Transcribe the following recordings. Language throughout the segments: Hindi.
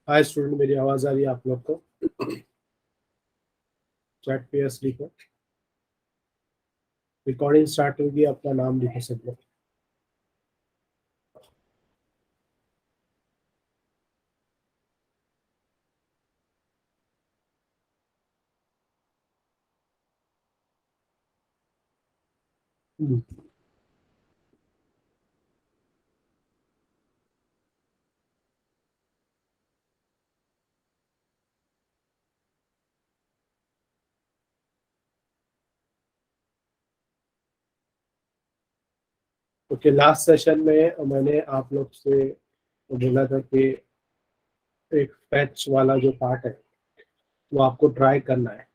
हाय स्टूडेंट, मेरी आवाज आ रही है आप लोग को? चैट पे यस लिखो। रिकॉर्डिंग स्टार्ट होगी, अपना नाम लिखो सब लोग। ओके, लास्ट सेशन में मैंने आप लोग से बोला था कि एक फैच वाला जो पार्ट है वो आपको ट्राई करना है।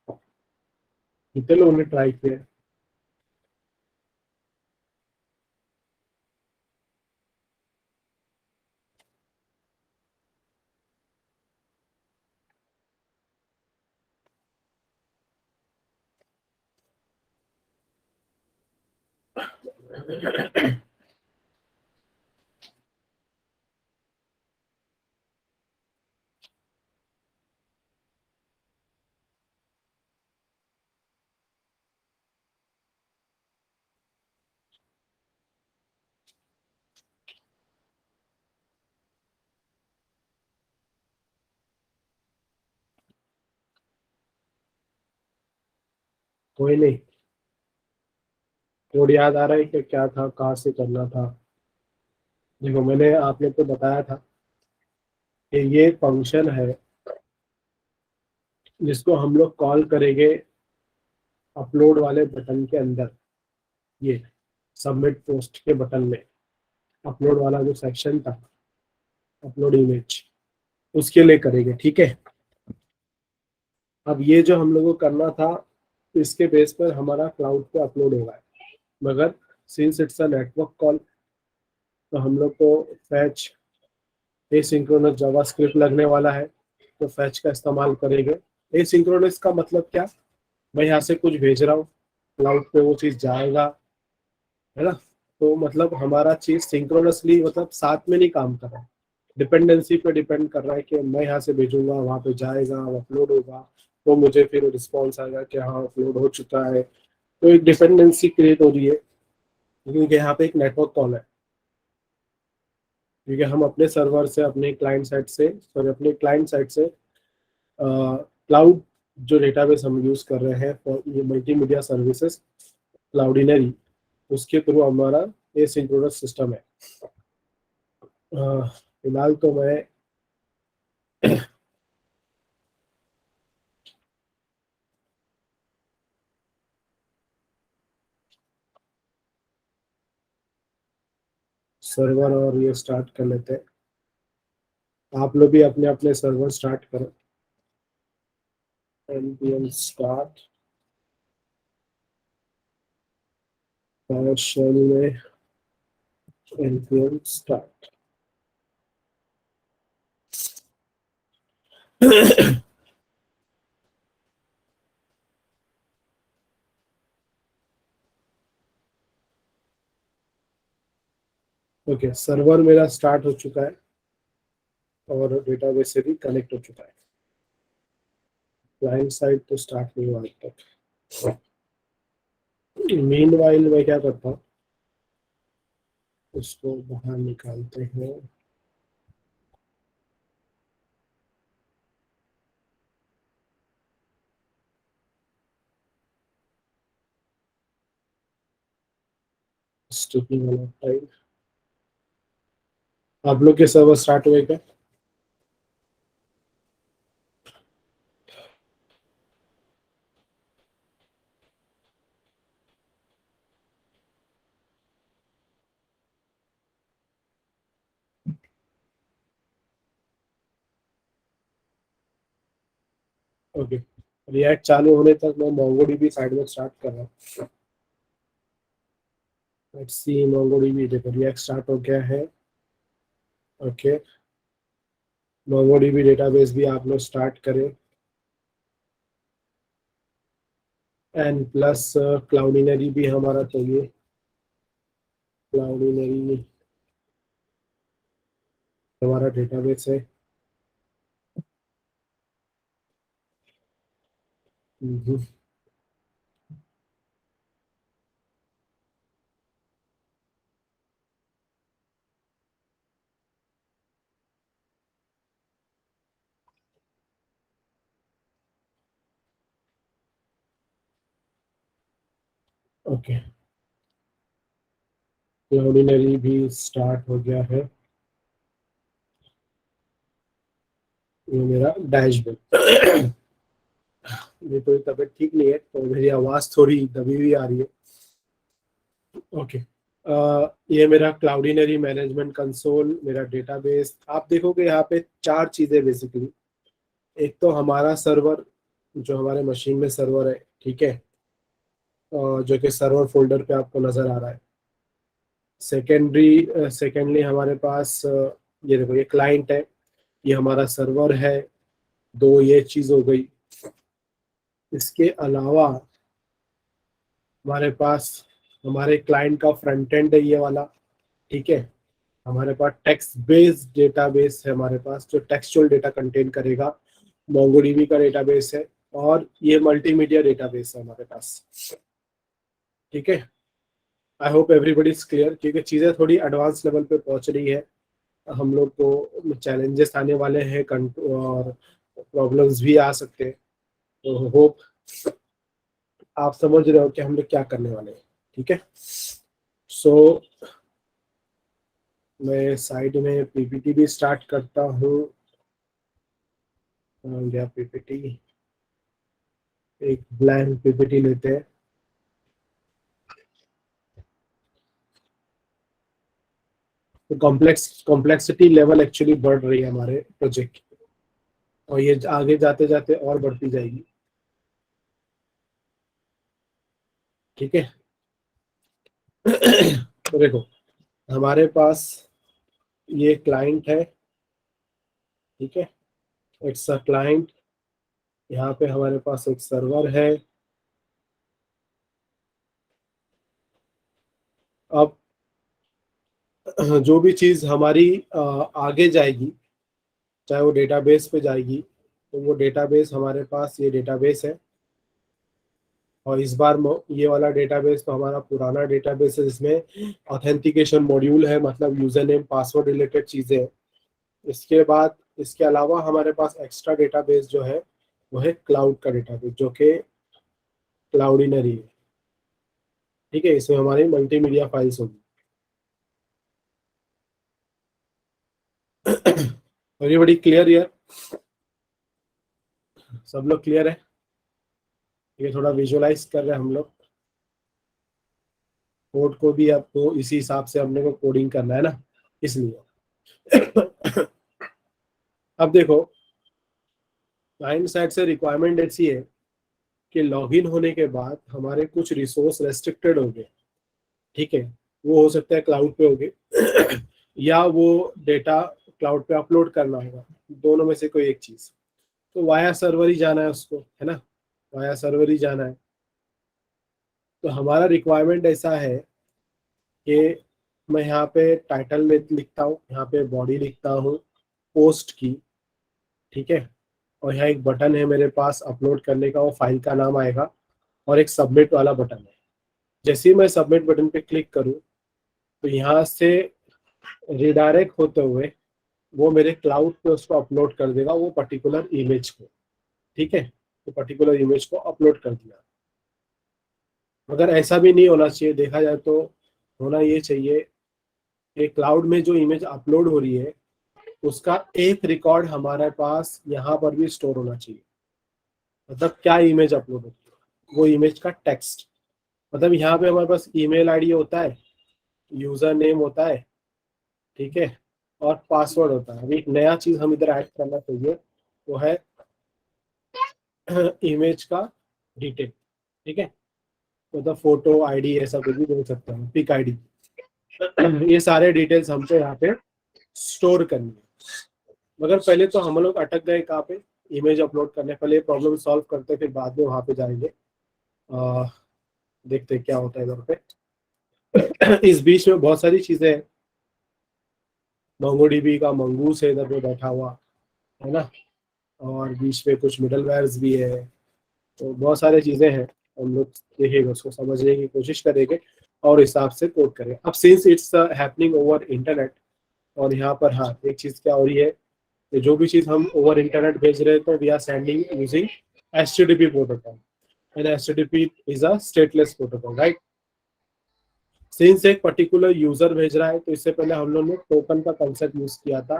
कितने लोगों ने ट्राई किया? कोई नहीं? कोड याद आ रहा है कि क्या था, कहाँ से करना था? देखो, मैंने आप लोग को बताया था कि ये फंक्शन है जिसको हम लोग कॉल करेंगे अपलोड वाले बटन के अंदर। ये सबमिट पोस्ट के बटन में अपलोड वाला जो सेक्शन था, अपलोड इमेज, उसके लिए करेंगे, ठीक है? अब ये जो हम लोगों को करना था, इसके बेस पर हमारा क्लाउड पे अपलोड होगा। मगर since it's a network call, तो हम लोग को फैच एसिंक्रोनस जावास्क्रिप्ट लगने वाला है, तो फैच का इस्तेमाल करेंगे। एसिंक्रोनस का मतलब क्या? मैं यहाँ से कुछ भेज रहा हूँ, क्लाउड पे वो चीज़ जाएगा, है ना? तो मतलब हमारा चीज़ सिंक्रोनसली, मतलब साथ में नहीं काम कर रहा है, डिपेंडेंसी पे डिपेंड कर रहा है कि मैं यहाँ से भेजूंगा, वहाँ पे जाएगा, अपलोड होगा, तो मुझे फिर रिस्पॉन्स आएगा कि हाँ अपलोड हो चुका है। तो एक डिपेंडेंसी क्रिएट हो रही है, क्योंकि यहाँ पे एक नेटवर्क कॉल है। क्योंकि हम अपने सर्वर से, अपने क्लाइंट साइड से, सॉरी अपने क्लाइंट साइड से क्लाउड जो डेटाबेस हम यूज़ कर रहे हैं फॉर ये मल्टीमीडिया सर्विसेज क्लाउडिनरी, उसके थ्रू हमारा एसिंक्रोनस सिस्टम है। फिलहाल तो मैं सर्वर और ये स्टार्ट कर लेते हैं। आप लोग भी अपने अपने सर्वर स्टार्ट करो। npm स्टार्ट PowerShell में npm स्टार्ट। ओके, सर्वर मेरा स्टार्ट हो चुका है और डेटाबेस से भी कनेक्ट हो चुका है। क्लाइंट साइड तो स्टार्ट नहीं हुआ अब तक। मीनवाइल मैं क्या करता हूँ, उसको बाहर निकालते हैं। स्टिकिंग वाला टाइम। आप लोग के सर्वर स्टार्ट हुए क्या? ओके, रिएक्ट चालू होने तक मैं मोंगोडीबी साइड में स्टार्ट कर रहा हूँ। लेट्स सी, मोंगोडीबी देखो रिएक्ट स्टार्ट हो गया है। ओके, मोंगोडीबी डेटाबेस भी आप लोग स्टार्ट करें। एंड प्लस क्लाउडिनरी भी हमारा चाहिए। क्लाउडिनरी हमारा डेटाबेस है। ओके, क्लाउडिनरी भी स्टार्ट हो गया है। ये मेरा डैशबोर्ड। मेरी कोई तबीयत ठीक नहीं है तो मेरी आवाज थोड़ी दबी हुई आ रही है। ओके, ये मेरा क्लाउडिनरी मैनेजमेंट कंसोल, मेरा डेटाबेस। आप देखोगे यहाँ पे चार चीजें बेसिकली। एक तो हमारा सर्वर, जो हमारे मशीन में सर्वर है, ठीक है, जो कि सर्वर फोल्डर पे आपको नजर आ रहा है। सेकेंडली हमारे पास ये देखो, ये क्लाइंट है, ये हमारा सर्वर है। दो ये चीज हो गई। इसके अलावा हमारे पास हमारे क्लाइंट का फ्रंट एंड है ये वाला, ठीक है। हमारे पास टेक्स्ट बेस्ड डेटाबेस है, हमारे पास जो टेक्सचुअल डेटा कंटेन करेगा। मोंगोडीबी का डेटाबेस है। और ये मल्टीमीडिया डेटाबेस है हमारे पास, ठीक है। I hope everybody is clear, क्योंकि चीज़ें थोड़ी एडवांस लेवल पे पहुंच रही है। हम लोग को चैलेंजेस आने वाले हैं, और प्रॉब्लम्स भी आ सकते हैं। तो होप आप समझ रहे हो कि हम लोग क्या करने वाले हैं, ठीक है। सो मैं साइड में पीपीटी भी स्टार्ट करता हूँ। या पीपीटी, एक ब्लैंक पीपीटी लेते हैं। तो कॉम्प्लेक्सिटी लेवल एक्चुअली बढ़ रही है हमारे प्रोजेक्ट की, और ये आगे जाते जाते और बढ़ती जाएगी, ठीक है। तो देखो, हमारे पास ये क्लाइंट है, ठीक है। It's a client. यहाँ पे हमारे पास एक सर्वर है। अब जो भी चीज हमारी आगे जाएगी, चाहे वो डेटाबेस पे जाएगी, तो वो डेटाबेस हमारे पास, ये डेटाबेस है। और इस बार ये वाला डेटाबेस तो हमारा पुराना डेटाबेस है, जिसमें ऑथेंटिकेशन मॉड्यूल है, मतलब यूजर नेम पासवर्ड रिलेटेड चीजें हैं। इसके बाद, इसके अलावा हमारे पास एक्स्ट्रा डेटाबेस जो है, वो है क्लाउड का डेटाबेस, जो कि क्लाउडिनरी है, ठीक है। इसमें हमारी मल्टीमीडिया फाइल्स होगी। और ये बड़ी क्लियर है, सब लोग क्लियर है। ये थोड़ा विजुअलाइज कर रहे हैं हम लोग। कोड को भी आपको इसी हिसाब से हमने को कोडिंग करना है ना, इसलिए। अब देखो, क्लाइंट साइड से रिक्वायरमेंट ऐसी है कि लॉगिन होने के बाद हमारे कुछ रिसोर्स रेस्ट्रिक्टेड हो गए, ठीक है। वो हो सकता है क्लाउड पे होगे, या वो डेटा क्लाउड पे अपलोड करना होगा, दोनों में से कोई एक चीज। तो वाया सर्वर ही जाना है उसको, है ना, वाया सर्वर ही जाना है। तो हमारा रिक्वायरमेंट ऐसा है कि मैं यहाँ पे टाइटल में लिखता हूँ, यहाँ पे बॉडी लिखता हूँ पोस्ट की, ठीक है। और यहाँ एक बटन है मेरे पास अपलोड करने का, वो फाइल का नाम आएगा। और एक सबमिट वाला बटन है। जैसे ही मैं सबमिट बटन पे क्लिक करूँ, तो यहाँ से रिडायरेक्ट होते हुए वो मेरे क्लाउड पे उसको अपलोड कर देगा, वो पर्टिकुलर इमेज को, ठीक है। तो पर्टिकुलर इमेज को अपलोड कर दिया। मगर ऐसा भी नहीं होना चाहिए, देखा जाए तो होना ये चाहिए कि क्लाउड में जो इमेज अपलोड हो रही है, उसका एक रिकॉर्ड हमारे पास यहाँ पर भी स्टोर होना चाहिए। मतलब क्या इमेज अपलोड होती है, वो इमेज का टेक्स्ट। मतलब यहाँ पे हमारे पास ईमेल आईडी होता है, यूजर नेम होता है, ठीक है, और पासवर्ड होता है। अभी एक नया चीज हम इधर ऐड करना चाहिए, वो है इमेज का डिटेल, ठीक है। मतलब फोटो आईडी ऐसा कुछ भी बोल सकते हैं, पिक आईडी। ये सारे डिटेल्स हमको यहाँ पे स्टोर करनी है। मगर पहले तो हम लोग अटक गए कहाँ पे, इमेज अपलोड करने। पहले प्रॉब्लम सॉल्व करते, फिर बाद में वहां पे जाएंगे। आ, देखते हैं क्या होता है इधर पे। इस बीच में बहुत सारी चीजें हैं। मोंगोडीबी का मंगूस है इधर पे बैठा हुआ, है ना, और बीच में कुछ मिडल वेयर्स भी है। तो बहुत सारी चीजें हैं, हम लोग देखेंगे, उसको समझने की कोशिश करेंगे और हिसाब से कोड करेंगे। अब since it's happening over internet, और यहाँ पर हाँ एक चीज क्या हो रही है कि जो भी चीज हम ओवर इंटरनेट भेज रहे हैं तो we are sending using HTTP protocol, and HTTP is a stateless protocol, right. Since एक पर्टिकुलर यूजर भेज रहा है तो इससे पहले हम लोग ने टोकन का कंसेप्ट यूज किया था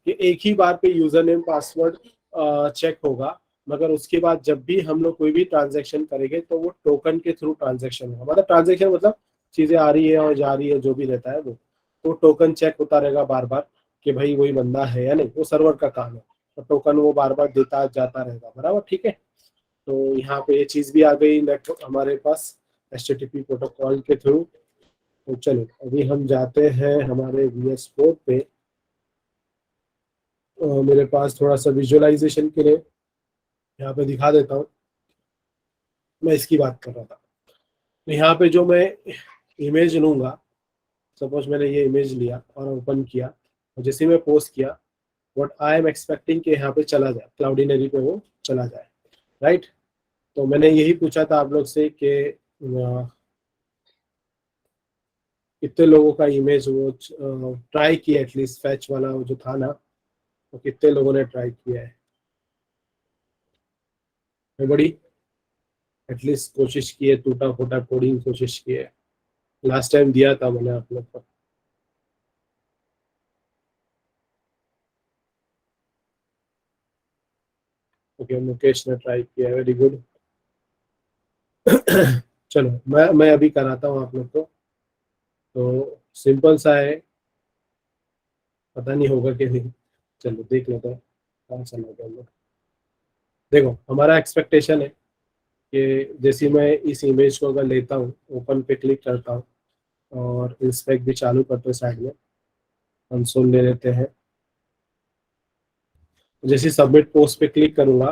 कि एक ही बार पे यूजर नेम पासवर्ड चेक होगा, मगर उसके बाद जब भी हम लोग कोई भी ट्रांजेक्शन करेंगे तो वो टोकन के थ्रू ट्रांजेक्शन होगा। मतलब ट्रांजेक्शन मतलब चीजें आ रही है और जा रही है, जो भी रहता है वो, तो टोकन चेक होता रहेगा बार बार कि भाई वही बंदा है या नहीं, वो सर्वर का काम है, तो टोकन वो बार बार देता जाता रहेगा, बराबर, ठीक है। तो यहाँ पे ये चीज भी आ गई नेटवर्क हमारे पास HTTP प्रोटोकॉल के थ्रू। तो चलो अभी हम जाते हैं हमारे VS कोड पे। मेरे पास थोड़ा सा विजुअलाइजेशन के लिए यहाँ पे दिखा देता हूँ, मैं इसकी बात कर रहा था। तो यहाँ पे जो मैं इमेज लूंगा, सपोज मैंने ये इमेज लिया और ओपन किया, और जैसे मैं पोस्ट किया, व्हाट आई एम एक्सपेक्टिंग कि यहाँ पे चला जाए, क्लाउडिनरी पे वो चला जाए, राइट। तो मैंने यही पूछा था आप लोग से कि कितने लोगों का इमेज वो ट्राई किया, एटलीस्ट फैच वाला वो जो था ना, वो कितने लोगों ने ट्राई किया है। बड़ी एटलीस्ट कोशिश की है, टूटा फूटा कोडिंग कोशिश की है, लास्ट टाइम दिया था मैंने आप लोग को। ओके, मुकेश ने ट्राई किया है, वेरी गुड। चलो मैं अभी कराता हूँ आप लोग को। तो सिंपल सा है, पता नहीं होगा कि नहीं, चलो देख लेते हैं कहाँ चला गया हम लोग। देखो हमारा एक्सपेक्टेशन है कि जैसे मैं इस इमेज को अगर लेता हूँ, ओपन पे क्लिक करता हूँ और इंस्पेक्ट भी चालू करते हैं, साइड में कंसोल ले लेते हैं, जैसे सबमिट पोस्ट पे क्लिक करूंगा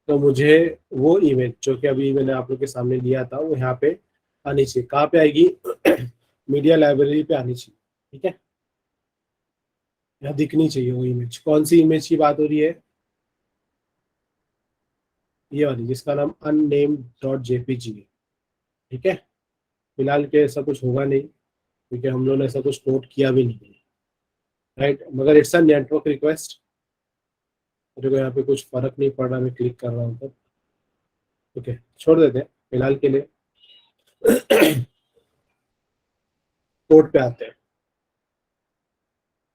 तो मुझे वो इमेज जो कि अभी मैंने आप लोग के सामने लिया था वो यहाँ पे आनी चाहिए। कहाँ पे आएगी? मीडिया लाइब्रेरी पे आनी चाहिए, ठीक है, यहाँ दिखनी चाहिए वो इमेज। कौन सी इमेज की बात हो रही है? ये वाली जिसका नाम unnamed.jpg है, ठीक है। फिलहाल के ऐसा कुछ होगा नहीं क्योंकि हम लोगों ने ऐसा कुछ नोट किया भी नहीं, राइट, मगर इट्स अ नेटवर्क रिक्वेस्ट। मेरे को यहाँ पे कुछ फर्क नहीं पड़ रहा, मैं क्लिक कर रहा हूँ तो ओके, छोड़ देते हैं फिलहाल के लिए। कोड पे आते हैं।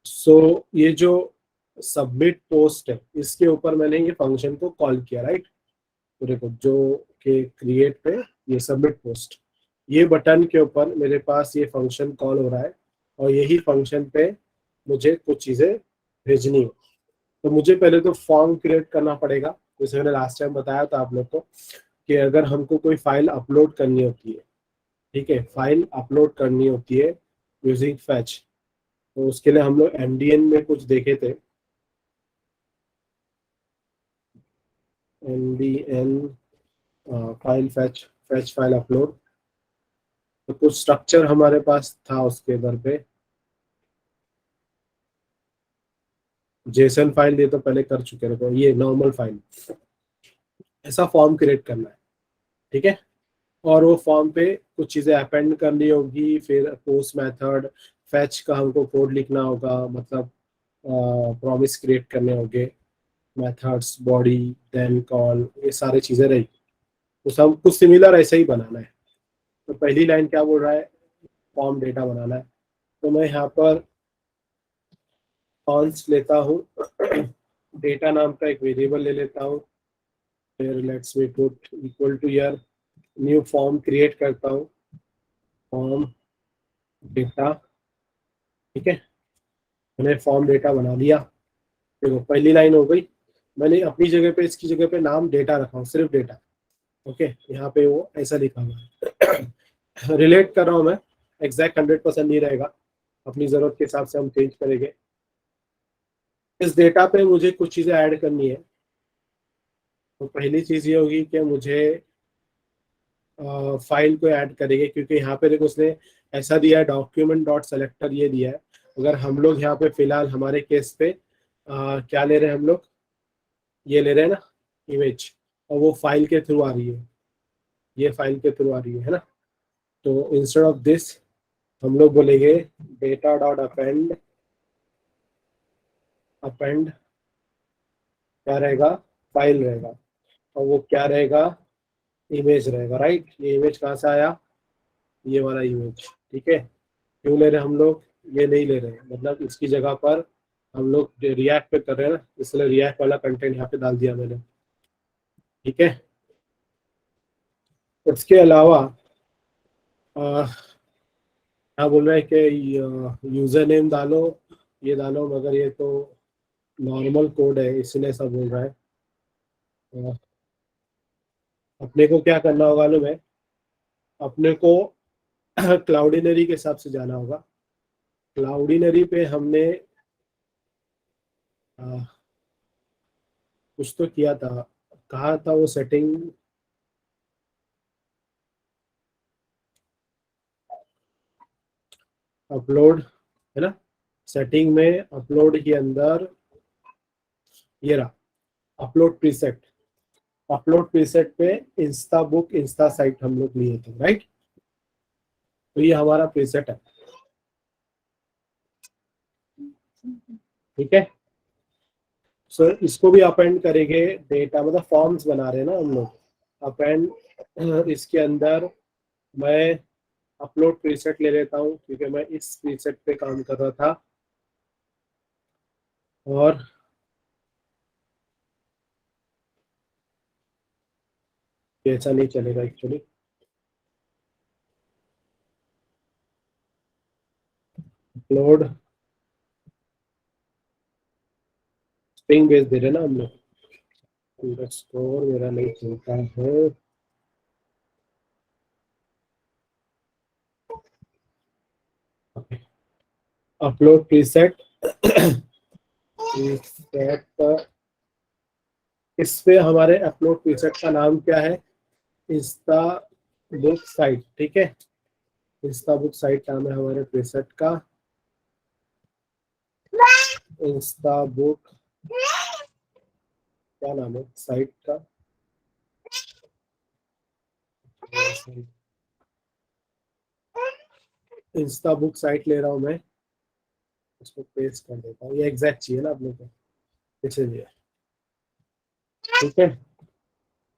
सो ये जो सबमिट पोस्ट है, इसके ऊपर मैंने ये फंक्शन को कॉल किया, राइट। तो देखो जो के क्रिएट पे ये सबमिट पोस्ट, ये बटन के ऊपर मेरे पास ये फंक्शन कॉल हो रहा है, और यही फंक्शन पे मुझे कुछ चीजें भेजनी है। तो मुझे पहले तो फॉर्म क्रिएट करना पड़ेगा, जैसे मैंने लास्ट टाइम बताया था आप लोग को कि अगर हमको कोई फाइल अपलोड करनी होती है, ठीक है, फाइल अपलोड करनी होती है यूजिंग फैच, तो उसके लिए हम लोग MDN में कुछ देखे थे, MDN file fetch, fetch file upload. तो कुछ स्ट्रक्चर हमारे पास था उसके दर पे। जेसन फाइल ये तो पहले कर चुके हैं, ये नॉर्मल फाइल, ऐसा फॉर्म क्रिएट करना है, ठीक है। और वो फॉर्म पे कुछ चीजें अपेंड करनी होगी, फिर पोस्ट मेथड, फैच का हमको कोड लिखना होगा, मतलब प्रॉमिस क्रिएट करने होंगे, मेथड्स, बॉडी, देन कॉल, ये सारी चीजें रही। तो सब कुछ सिमिलर ऐसे ही बनाना है। तो पहली लाइन क्या बोल रहा है? फॉर्म डेटा बनाना है। तो मैं यहाँ पर कॉन्स लेता हूँ, डेटा नाम का एक वेरिएबल ले लेता हूँ, फिर let's me put equal two year, new form create करता हूँ, फॉर्म डेटा, ठीक है। मैंने फॉर्म डेटा बना लिया। देखो पहली लाइन हो गई, मैंने अपनी जगह पे, इसकी जगह पे नाम डेटा रखा हूँ, सिर्फ डेटा, ओके। यहाँ पे वो ऐसा लिखा हुआ है। रिलेट कर रहा हूँ मैं, एग्जैक्ट 100% नहीं रहेगा, अपनी जरूरत के हिसाब से हम चेंज करेंगे। इस डेटा पे मुझे कुछ चीजें ऐड करनी है। तो पहली चीज ये होगी कि मुझे फाइल को ऐड करेंगे, क्योंकि यहाँ पे देखो उसने ऐसा दिया है, डॉक्यूमेंट डॉट सेलेक्टर ये दिया है, अगर हम लोग यहाँ पे फिलहाल हमारे केस पे क्या ले रहे हैं हम लोग, ये ले रहे हैं ना इमेज, और वो फाइल के थ्रू आ रही है, ये फाइल के थ्रू आ रही है ना। तो इंस्टेड ऑफ दिस हम लोग बोलेंगे डेटा डॉट अपेंड, अपेंड क्या रहेगा, फाइल रहेगा, और वो क्या रहेगा, इमेज रहेगा, राइट। ये इमेज कहाँ से आया, ये वाला इमेज, ठीक है। क्यों ले रहे हैं हम लोग, ये नहीं ले रहे हैं, मतलब इसकी जगह पर हम लोग रिएक्ट पे कर रहे हैं ना, इसलिए रिएक्ट वाला कंटेंट यहाँ पे डाल दिया मैंने, ठीक है। उसके अलावा क्या बोल रहा है कि यूजर नेम डालो, ये डालो, मगर ये तो नॉर्मल कोड है इसलिए ऐसा बोल रहा है। अ, अपने को क्या करना होगा ना, मैं अपने को क्लाउडिनरी के हिसाब से जाना होगा। क्लाउडिनरी पे हमने अ, कुछ तो किया था, कहा था वो सेटिंग, अपलोड है ना, सेटिंग में अपलोड के अंदर ये रहा, अपलोड प्रीसेट, अपलोड प्रीसेट पे इंस्टा बुक इंस्टा साइट हम लोग लिए थे, राइट। तो ये हमारा प्रीसेट है, ठीक है। सो इसको भी अपेंड करेंगे, डेटा मतलब फॉर्म्स बना रहे हैं ना हम लोग, अपेंड इसके अंदर मैं अपलोड प्रीसेट ले लेता हूँ क्योंकि मैं इस प्रीसेट पे काम कर रहा था, और ये ऐसा नहीं चलेगा एक्चुअली। अपलोड स्ट्रिंग बेस दे रहे हैं ना हम लोग, अंडरस्कोर मेरा नहीं चलता है, अपलोड प्रीसेट प्रीसेट, इस पे हमारे अपलोड प्रीसेट का नाम क्या है, इंस्टा बुक साइट, ठीक है। इंस्टा बुक साइट नाम है हमारे प्रीसेट का, इंस्टा बुक, क्या नाम है साइट का, इंस्टा बुक साइट ले रहा हूँ मैं, इसको पेस्ट कर देता हूँ, ये एग्जैक्ट चाहिए ना अपने को, इसीलिए, ठीक है।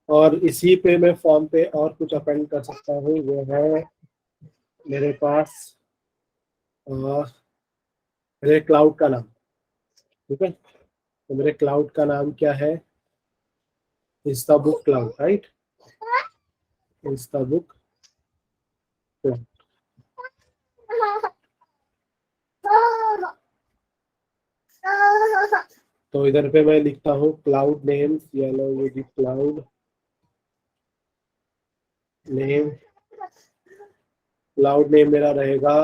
और इसी पे मैं फॉर्म पे और कुछ अपेंड कर सकता हूँ, वो है मेरे पास मेरे क्लाउड का नाम, ठीक है। तो मेरे क्लाउड का नाम क्या है, Insta book cloud, right, Insta book cloud. तो इधर पे मैं लिखता हूँ क्लाउड नेम्स, ये लो, ये भी क्लाउड नेम, क्लाउड नेम मेरा रहेगा,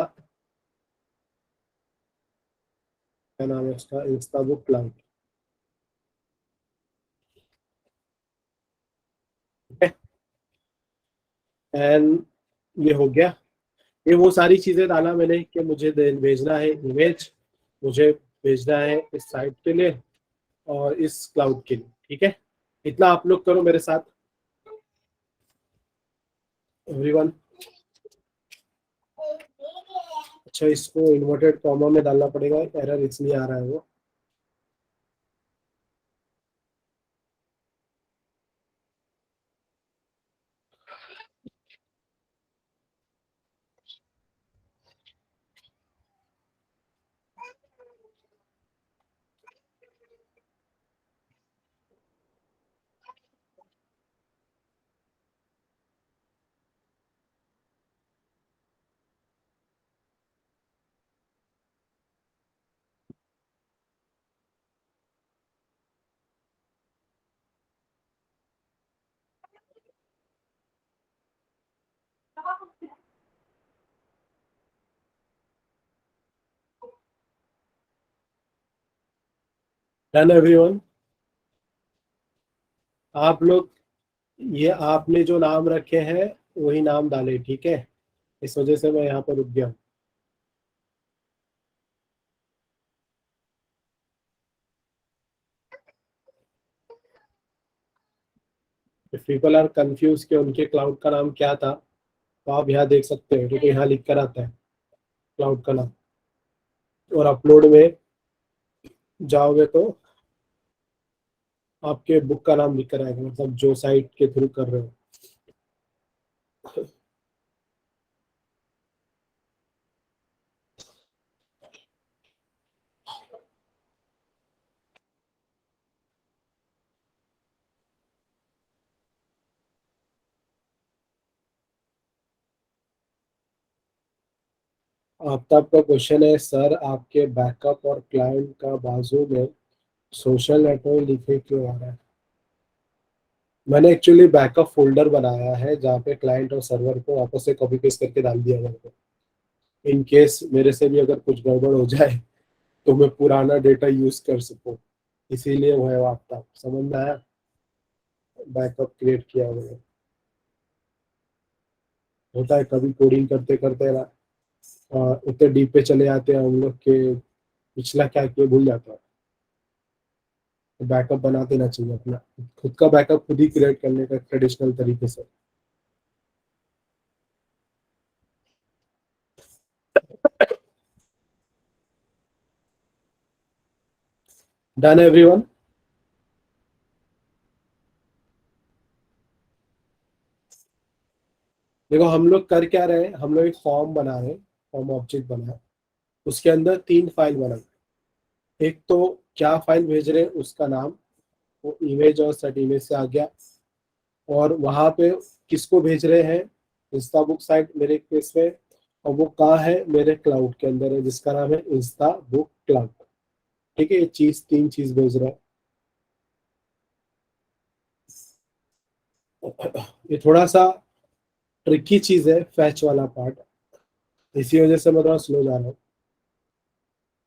क्या नाम है उसका, इंस्टा बुक क्लाउड, ठीक है। एंड ये हो गया, ये वो सारी चीजें डाला मैंने कि मुझे भेजना है इमेज, मुझे भेजना है इस साइट के लिए और इस क्लाउड के लिए, ठीक है। इतना आप लोग करो मेरे साथ, एवरीवन। अच्छा, इसको इन्वर्टेड कॉमा में डालना पड़ेगा, एरर इसलिए आ रहा है वो, डन एवरीवन। आप लोग ये आपने जो नाम रखे हैं वही नाम डाले, ठीक है। इस वजह से मैं यहाँ पर रुक गया हूँ। इफ पीपल आर कंफ्यूज कि उनके क्लाउड का नाम क्या था, तो आप यहाँ देख सकते हो, क्योंकि यहाँ लिख कर आता है क्लाउड का नाम। और अपलोड में जाओगे तो आपके बुक का नाम लिख कर आएगा, मतलब जो साइट के थ्रू कर रहे हो। आफ्ताब का क्वेश्चन है, सर आपके बैकअप और क्लाइंट का बाजू में सोशल नेटवर्क लिखे क्यों आ रहा है? मैंने एक्चुअली बैकअप फोल्डर बनाया है जहाँ पे क्लाइंट और सर्वर को वापस से कॉपी पेस्ट करके डाल दिया मेरे को। इन केस मेरे से भी अगर कुछ गड़बड़ हो जाए तो मैं पुराना डेटा यूज कर सकूँ, इसीलिए वो है आफ्ताब। समझ में आया? बैकअप क्रिएट किया मैंने। होता है कभी कोडिंग करते करते ना, इतने डीप पे चले जाते हैं हम लोग के पिछला क्या किया भूल जाता है। तो बैकअप बना देना चाहिए अपना, खुद का बैकअप खुद ही क्रिएट करने का ट्रेडिशनल तरीके से। Done everyone? देखो हम लोग कर क्या रहे हैं, हम लोग एक फॉर्म बना रहे हैं, फॉर्म ऑब्जेक्ट बना है, उसके अंदर 3 फाइल बना। एक तो क्या फाइल भेज रहे हैं उसका नाम, वो इमेज और सेट इमेज से आ गया। और वहां पे किसको भेज रहे हैं, इंस्टा बुक साइट मेरे केस में, और वो कहाँ है, मेरे क्लाउड के अंदर है जिसका नाम है इंस्टा बुक क्लाउड। ठीक है, ये 3 चीज भेज रहा है। ये थोड़ा सा ट्रिकी चीज है, फैच वाला पार्ट, इसी वजह से मैं थोड़ा स्लो जा रहा हूँ।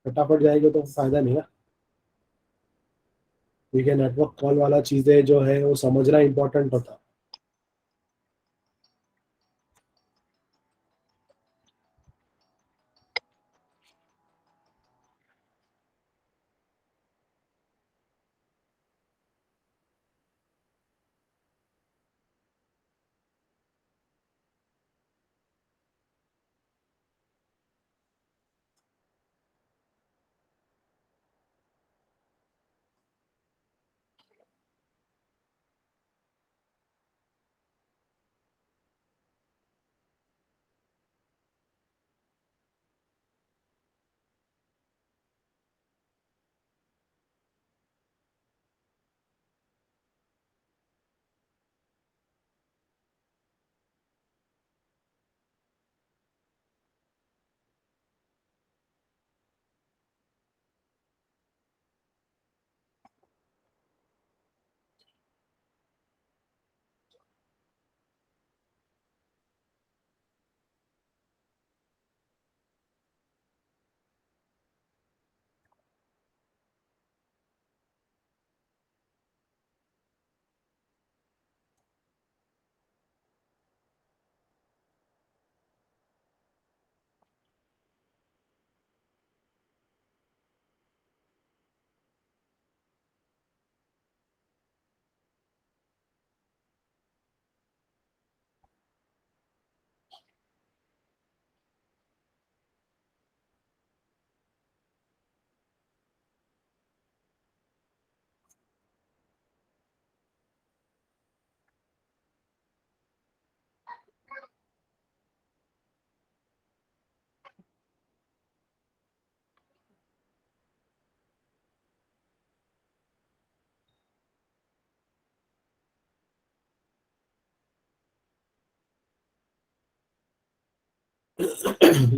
फटाफट जाएगा तो फायदा नहीं है। ठीक है, नेटवर्क कॉल वाला चीजें जो है वो समझना इंपॉर्टेंट होता है।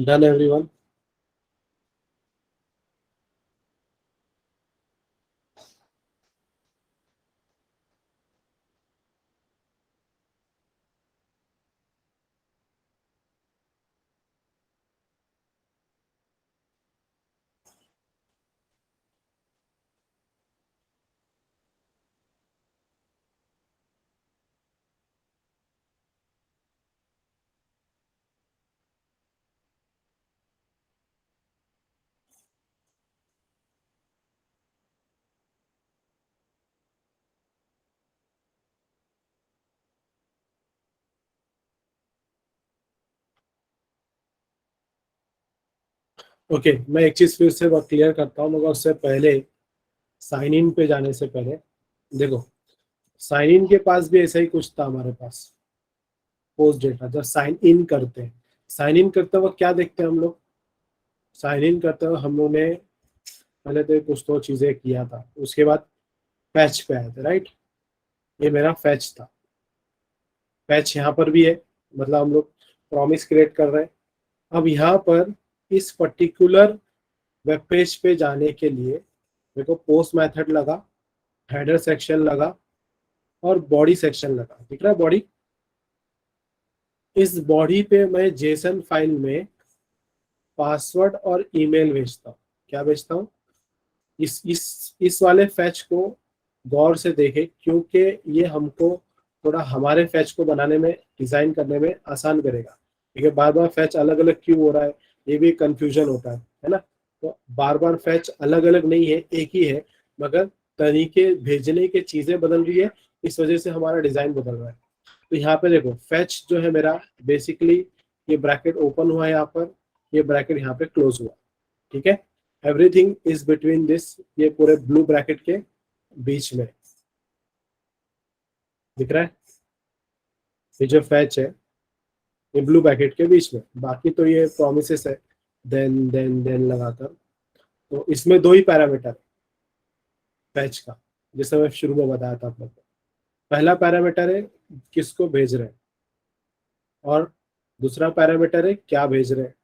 Done everyone? ओके, मैं एक चीज फिर से क्लियर करता हूँ, मगर उससे पहले साइन इन पे जाने से पहले देखो, साइन इन के पास भी ऐसा ही कुछ था हमारे पास। पोस्ट डेटा जब साइन इन करते हैं, साइन इन करते वक्त क्या देखते हैं हम लोग? साइन इन करते हुए हम लोग ने पहले तो कुछ तो चीजें किया था, उसके बाद फैच पे आए थे, राइट? ये मेरा फैच था। फैच यहाँ पर भी है, मतलब हम लोग प्रॉमिस क्रिएट कर रहे हैं। अब यहाँ पर इस पर्टिकुलर वेब पेज पे जाने के लिए मेरे को पोस्ट मेथड लगा, हेडर सेक्शन लगा और बॉडी सेक्शन लगा। दिख रहा है बॉडी? इस बॉडी पे मैं जेसन फाइल में पासवर्ड और ईमेल भेजता हूँ। क्या भेजता हूँ? इस वाले फैच को गौर से देखें, क्योंकि ये हमको थोड़ा हमारे फैच को बनाने में, डिजाइन करने में आसान करेगा। ठीक है, बार बार फैच अलग अलग क्यों हो रहा है, ये भी कंफ्यूजन होता है ना? तो बार बार फैच अलग अलग नहीं है, एक ही है, मगर तरीके भेजने की चीजें बदल रही है, इस वजह से हमारा डिजाइन बदल रहा है। तो यहाँ पे देखो, फैच जो है मेरा बेसिकली ये ब्रैकेट ओपन हुआ है यहाँ पर, ये ब्रैकेट यहाँ पे क्लोज हुआ। ठीक है, एवरीथिंग इज बिटवीन दिस, ये पूरे ब्लू ब्रैकेट के बीच में दिख रहा है। ये जो फैच है ये ब्लू ब्रैकेट के बीच में, बाकी तो ये प्रोमिसेस है, देन लगाकर। तो इसमें दो ही पैरामीटर है फैच का, जैसे मैं शुरू में बताया था आप लोग को। पहला पैरामीटर है किसको भेज रहे हैं, और दूसरा पैरामीटर है क्या भेज रहे हैं।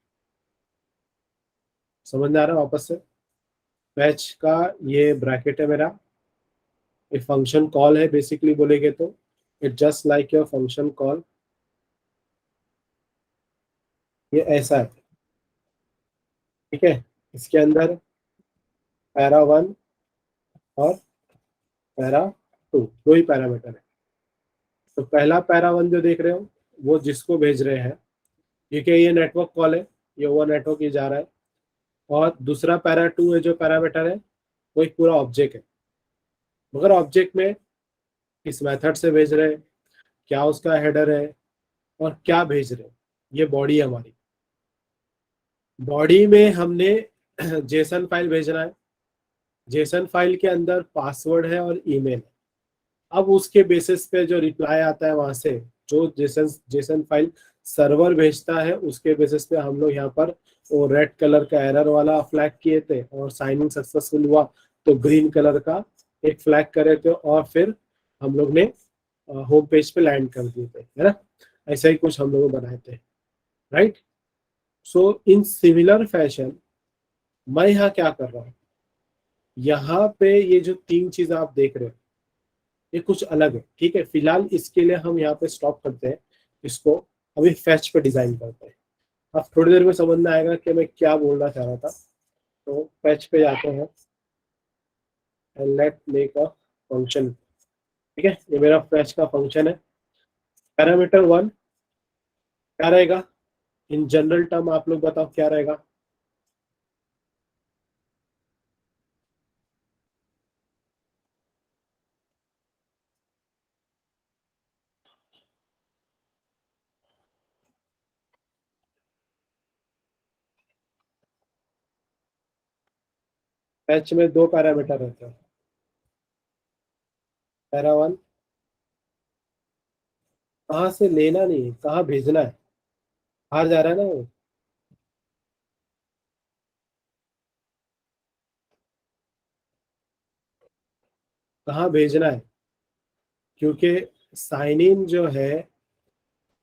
समझ में आ रहा है? वापस से, फैच का ये ब्रैकेट है मेरा, ये फंक्शन कॉल है बेसिकली बोलेंगे तो, it just like your function call. ये ऐसा है, ठीक है। इसके अंदर पैरा वन और पैरा टू, दो ही पैरामीटर है। तो पहला पैरा वन जो देख रहे हो, वो जिसको भेज रहे हैं, क्योंकि ये नेटवर्क कॉल है, ये ओवर नेटवर्क ही जा रहा है। और दूसरा पैरा टू है जो पैरामीटर है, वो एक पूरा ऑब्जेक्ट है, मगर ऑब्जेक्ट में किस मेथड से भेज रहे हैं, क्या उसका हेडर है, और क्या भेज रहे हैं। ये बॉडी है हमारी। बॉडी में हमने जेसन फाइल भेजना है, जेसन फाइल के अंदर पासवर्ड है और ईमेल है। अब उसके बेसिस पे जो रिप्लाई आता है वहां से, जो जेसन जेसन फाइल सर्वर भेजता है, उसके बेसिस पे हम लोग यहाँ पर वो रेड कलर का एरर वाला फ्लैग किए थे, और साइन इन सक्सेसफुल हुआ तो ग्रीन कलर का एक फ्लैग करे थे, और फिर हम लोग ने होम पेज पे लैंड कर दिए थे, है ना? ऐसा ही कुछ हम लोग बनाए थे, right? So in similar fashion मैं यहाँ क्या कर रहा हूँ, यहाँ पे ये जो तीन चीज आप देख रहे हो ये कुछ अलग है। ठीक है, फिलहाल इसके लिए हम यहाँ पे स्टॉप करते हैं इसको, अभी फैच पे डिजाइन करते हैं। अब थोड़ी देर में समझ में आएगा कि मैं क्या बोलना चाह रहा था। तो फैच पे जाते हैं and let make a function. ठीक है, ये मेरा फैच का फंक्शन है। पैरामीटर वन क्या रहेगा? इन जनरल टर्म आप लोग बताओ क्या रहेगा? फैच में दो पैरामीटर रहते हैं, पैरा वन कहाँ से लेना नहीं है, कहाँ भेजना है। बाहर जा रहा है ना वो, कहाँ भेजना है, क्योंकि साइन इन जो है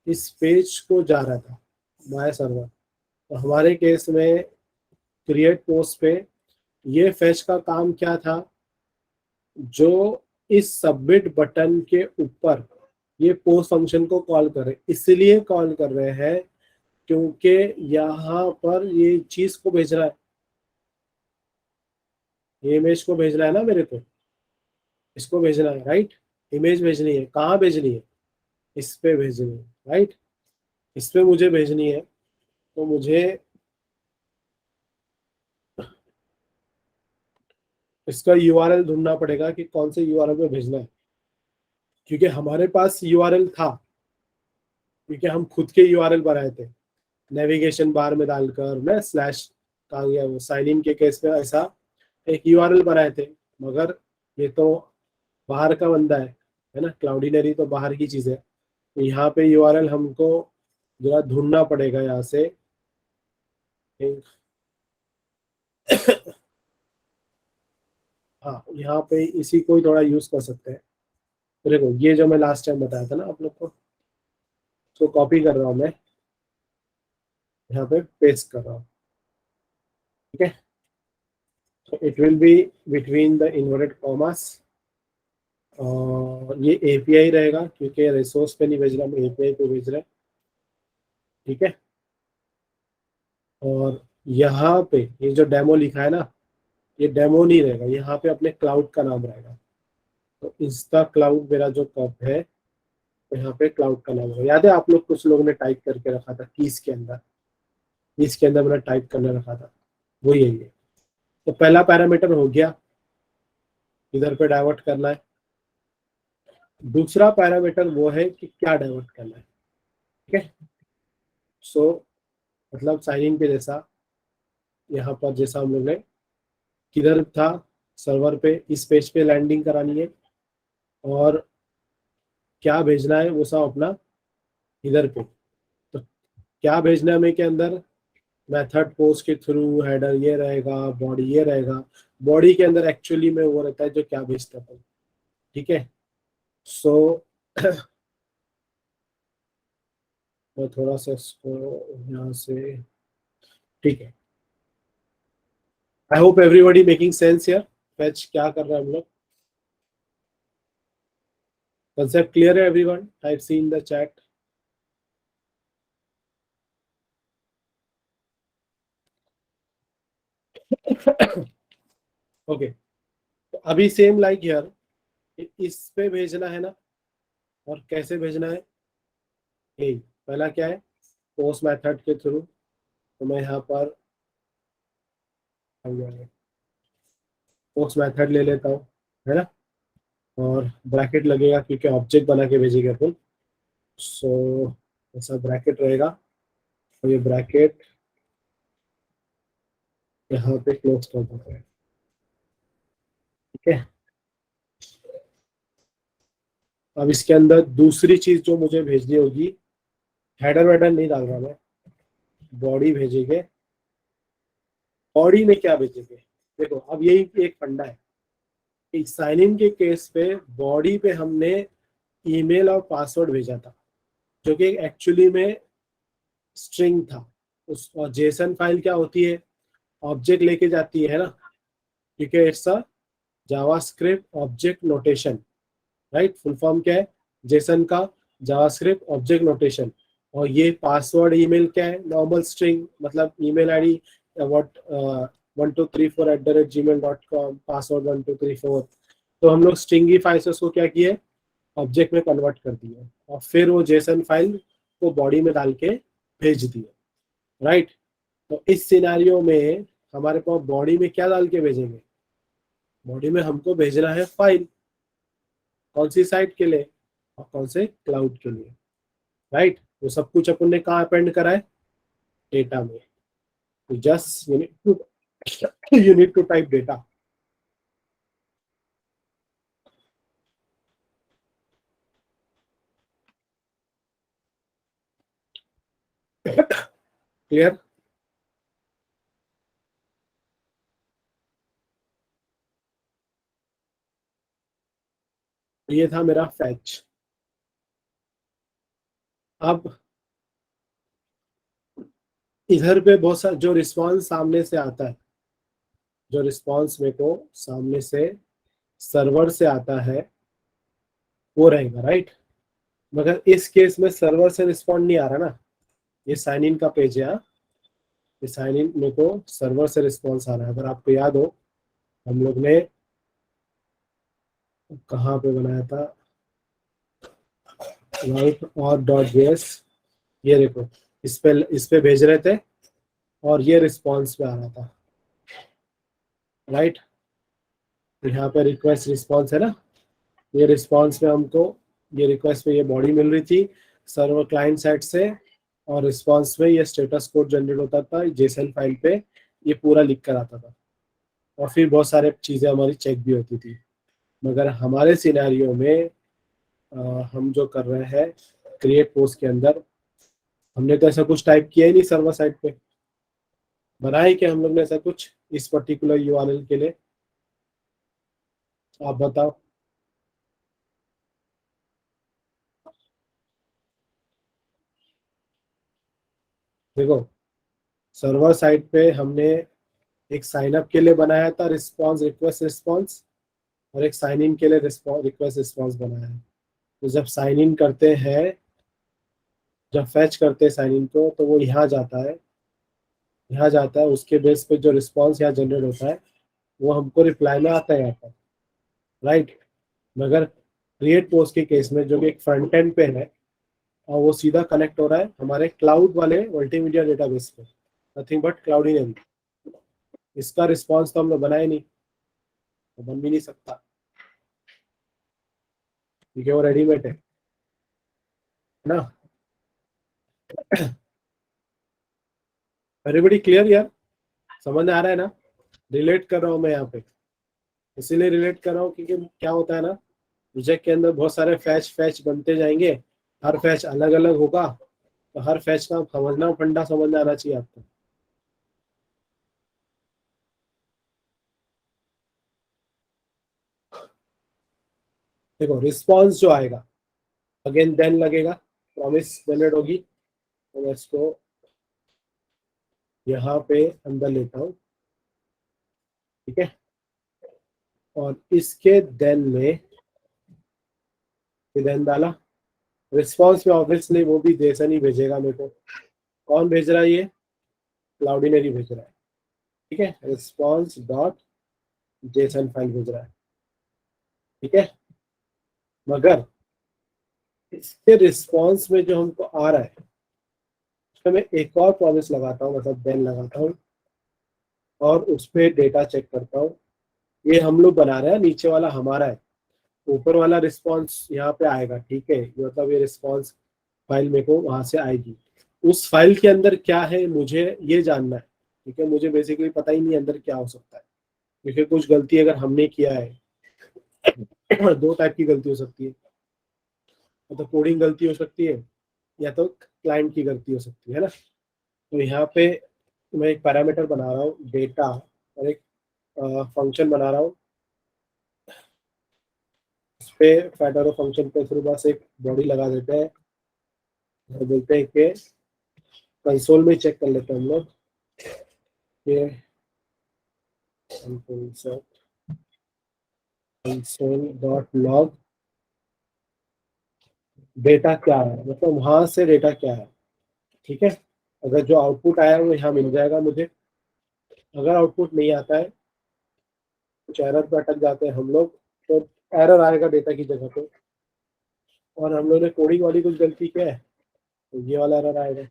इस पेज को जा रहा था माय सर्वर। तो हमारे केस में क्रिएट पोस्ट पे ये फैच का काम क्या था, जो इस सबमिट बटन के ऊपर ये पोस्ट फंक्शन को कॉल कर रहे, इसलिए कॉल कर रहे हैं क्योंकि यहाँ पर ये चीज को भेजना है, ये इमेज को भेजना है ना मेरे को, इसको भेजना है, राइट? इमेज भेजनी है, कहाँ भेजनी है? इस पे भेजनी है, राइट? इस पे मुझे भेजनी है, तो मुझे इसका यूआरएल ढूंढना पड़ेगा कि कौन से यूआरएल पे भेजना है, क्योंकि हमारे पास यूआरएल था, क्योंकि हम खुद के यूआरएल बनाए थे नेविगेशन बार में डालकर ना, स्लैश कहाँ गया वो, साइन इन के केस में ऐसा एक यूआरएल बनाए थे, मगर ये तो बाहर का बंदा है ना, क्लाउडिनरी तो बाहर की चीज है। तो यहाँ पे यूआरएल हमको जरा ढूंढना पड़ेगा यहाँ से। हाँ, यहाँ पे इसी को ही थोड़ा यूज कर सकते हैं। तो देखो ये जो मैं लास्ट टाइम बताया था ना आप लोग को, तो कॉपी कर रहा हूँ मैं, यहाँ पे पेस्ट कर रहा हूँ। ठीक है, तो it will be between the inverted commas, और ये एपीआई रहेगा क्योंकि रिसोर्स पे नहीं भेज रहा, हम एपीआई पे भेज रहे हैं। ठीक है, और यहाँ पे ये जो डेमो लिखा है ना, ये डेमो नहीं रहेगा, यहाँ पे अपने क्लाउड का नाम रहेगा। तो इंस्टा क्लाउड मेरा जो कप है, तो यहाँ पे क्लाउड का नाम होगा। याद है आप लोग, कुछ लोगों ने टाइप करके रखा था कीज के अंदर, कीज के अंदर मैंने टाइप करने रखा था, वो यही है। तो पहला पैरामीटर हो गया, इधर पे डाइवर्ट करना है। दूसरा पैरामीटर वो है कि क्या डाइवर्ट करना है। ठीक है, सो मतलब साइन इन पे जैसा, यहाँ पर जैसा हम लोग ने किधर था, सर्वर पे इस पेज पे लैंडिंग करानी है, और क्या भेजना है वो सब अपना इधर पे। तो क्या भेजना है मैं के अंदर, मेथड पोस्ट के थ्रू हेडर ये रहेगा, बॉडी ये रहेगा। बॉडी के अंदर एक्चुअली में वो रहता है जो क्या भेजता है। ठीक है, सो मैं थोड़ा सा इसको यहाँ से, ठीक है, I hope everybody making sense here. Fetch क्या कर रहा है हम लोग, कंसेप्ट क्लियर है everyone? Type C in the chat. Okay, तो अभी सेम लाइक हियर, इस पे भेजना है ना, और कैसे भेजना है, यही पहला क्या है, पोस्ट मेथड के थ्रू। तो मैं यहाँ पर पोस्ट मेथड ले लेता हूँ, है ना, और ब्रैकेट लगेगा क्योंकि ऑब्जेक्ट बना के भेजेंगे अपन। सो ऐसा ब्रैकेट रहेगा, और ये ब्रैकेट यहाँ पे क्लोज कर देते हैं। ठीक है, अब इसके अंदर दूसरी चीज जो मुझे भेजनी होगी, हेडर वेडर नहीं डाल रहा मैं, बॉडी भेजेंगे। बॉडी में क्या भेजेंगे, देखो अब यही एक फंडा है। साइन इन के केस पे बॉडी पे हमने ईमेल और पासवर्ड भेजा था, जो कि एक्चुअली में स्ट्रिंग था। उस, और जेसन फाइल क्या होती है, ऑब्जेक्ट लेके जाती है ना, क्योंकि it's a JavaScript object notation, right. Full form क्या है जेसन का, जावास्क्रिप्ट ऑब्जेक्ट नोटेशन। और ये पासवर्ड ईमेल क्या है, नॉर्मल स्ट्रिंग, मतलब email ID what 1234@gmail.com, password 1234। तो हम लोग स्ट्रिंगिफाई से उसको क्या किए, ऑब्जेक्ट में कन्वर्ट कर दिए, और फिर वो जेसन फाइल को बॉडी में डाल के भेज दिए, राइट। तो इस सिनेरियो में हमारे पास बॉडी में क्या डाल के भेजेंगे, बॉडी में हमको भेजना है फाइल, कौन सी साइट के लिए, और कौन से क्लाउड के लिए, राइट। तो सब कुछ अपन ने कहाँ अपेंड करा है, डेटा में। तो just you need to type data. Clear, ये था मेरा फैच। अब इधर पे बहुत सा जो रिस्पॉन्स सामने से आता है, जो रिस्पॉन्स मेरे को सामने से सर्वर से आता है वो रहेगा, राइट। मगर इस केस में सर्वर से रिस्पॉन्ड नहीं आ रहा ना, ये साइन इन का पेज है, हाँ? ये साइन इन मेरे को सर्वर से रिस्पॉन्स आ रहा है। अगर आपको याद हो, हम लोग ने कहाँ पे बनाया था, राइट, और डॉट जेएस, ये देखो, इस पे भेज रहे थे, और ये रिस्पॉन्स पे आ रहा था, राइट। यहाँ पे रिक्वेस्ट रिस्पॉन्स है ना, ये रिस्पॉन्स में हमको, ये रिक्वेस्ट पे ये बॉडी मिल रही थी सर्वर क्लाइंट साइड से, और रिस्पॉन्स में ये स्टेटस कोड जनरेट होता था जेसन फाइल पे ये पूरा लिख कर आता था, और फिर बहुत सारे चीज़ें हमारी चेक भी होती थी। मगर हमारे सिनेरियो में अ, हम जो कर रहे हैं क्रिएट पोस्ट के अंदर, हमने तो ऐसा कुछ टाइप किया ही नहीं सर्वर साइड पे। बनाया ही क्या हम लोग ने ऐसा कुछ इस पर्टिकुलर यूआरएल के लिए? आप बताओ। देखो, सर्वर साइड पे हमने एक साइन अप के लिए बनाया था रिस्पॉन्स, रिक्वेस्ट रिस्पॉन्स, और एक साइन इन के लिए रिक्वेस्ट रिस्पॉन्स बनाया है। तो जब साइन इन करते हैं, जब फैच करते हैं साइन इन को, तो वो यहाँ जाता है, यहाँ जाता है, उसके बेस पे जो रिस्पॉन्स यहाँ जनरेट होता है वो हमको रिप्लाई में आता है यहाँ पर, राइट। मगर क्रिएट पोस्ट के केस में जो कि एक फ्रंट एंड पे है, और वो सीधा कनेक्ट हो रहा है हमारे क्लाउड वाले मल्टीमीडिया डेटाबेस पे, नथिंग बट क्लाउड इन। इसका रिस्पॉन्स तो हमने बनाया नहीं, तो बन भी नहीं सकता, क्योंकि वो रेडीमेड है ना। एवरीबडी क्लियर यार? समझ में आ रहा है ना? रिलेट कर रहा हूँ मैं यहाँ पे, इसीलिए रिलेट कर रहा हूँ क्योंकि क्या होता है ना, प्रोजेक्ट के अंदर बहुत सारे फैच फैच बनते जाएंगे, हर फैच अलग अलग होगा, तो हर फैच का समझना, फंडा समझ में आना चाहिए आपको। देखो, रिस्पॉन्स जो आएगा, अगेन देन लगेगा, प्रॉमिस जनरेट होगी, तो मैं इसको यहाँ पे अंदर लेता हूँ, ठीक है। और इसके देन में देन डाला, रिस्पॉन्स में ऑब्वियसली वो भी जैसा नहीं भेजेगा मेरे को। कौन भेज रहा है ये? क्लाउडिनरी भेज रहा है, ठीक है। रिस्पॉन्स डॉट जेसन फाइल भेज रहा है, ठीक है। मगर इसके रिस्पॉन्स में जो हमको आ रहा है, उसमें मैं एक और प्रॉमिस लगाता हूँ, मतलब देन लगाता हूँ, और उस पर डेटा चेक करता हूँ। ये हम लोग बना रहे हैं, नीचे वाला हमारा है, ऊपर वाला रिस्पॉन्स यहाँ पे आएगा, ठीक है। ये मतलब ये रिस्पॉन्स फाइल मेरे को वहां से आएगी। उस फाइल के अंदर क्या है मुझे ये जानना है, ठीक है। मुझे बेसिकली पता ही नहीं अंदर क्या हो सकता है, क्योंकि कुछ गलती अगर हमने किया है, दो टाइप की गलती हो सकती है, मतलब कोडिंग गलती हो सकती है, या तो क्लाइंट की गलती हो सकती है ना। तो यहाँ पे मैं एक पैरामीटर बना रहा हूँ डेटा, और एक फंक्शन बना रहा हूँ, उस पे फैटरो फंक्शन पे फिर बस एक बॉडी लगा देते हैं, और बोलते हैं कि कंसोल में चेक कर लेते हैं हम लोग कि कंसोल डॉट लॉग डेटा क्या है, मतलब वहां से डेटा क्या है, ठीक है। अगर जो आउटपुट आया है वो यहाँ मिल जाएगा मुझे। अगर आउटपुट नहीं आता है, कुछ एरर पे अटक जाते हैं हम लोग, तो एरर आएगा डेटा की जगह पे, और हम लोग ने कोडिंग वाली कुछ गलती किया है, तो ये वाला एरर आएगा।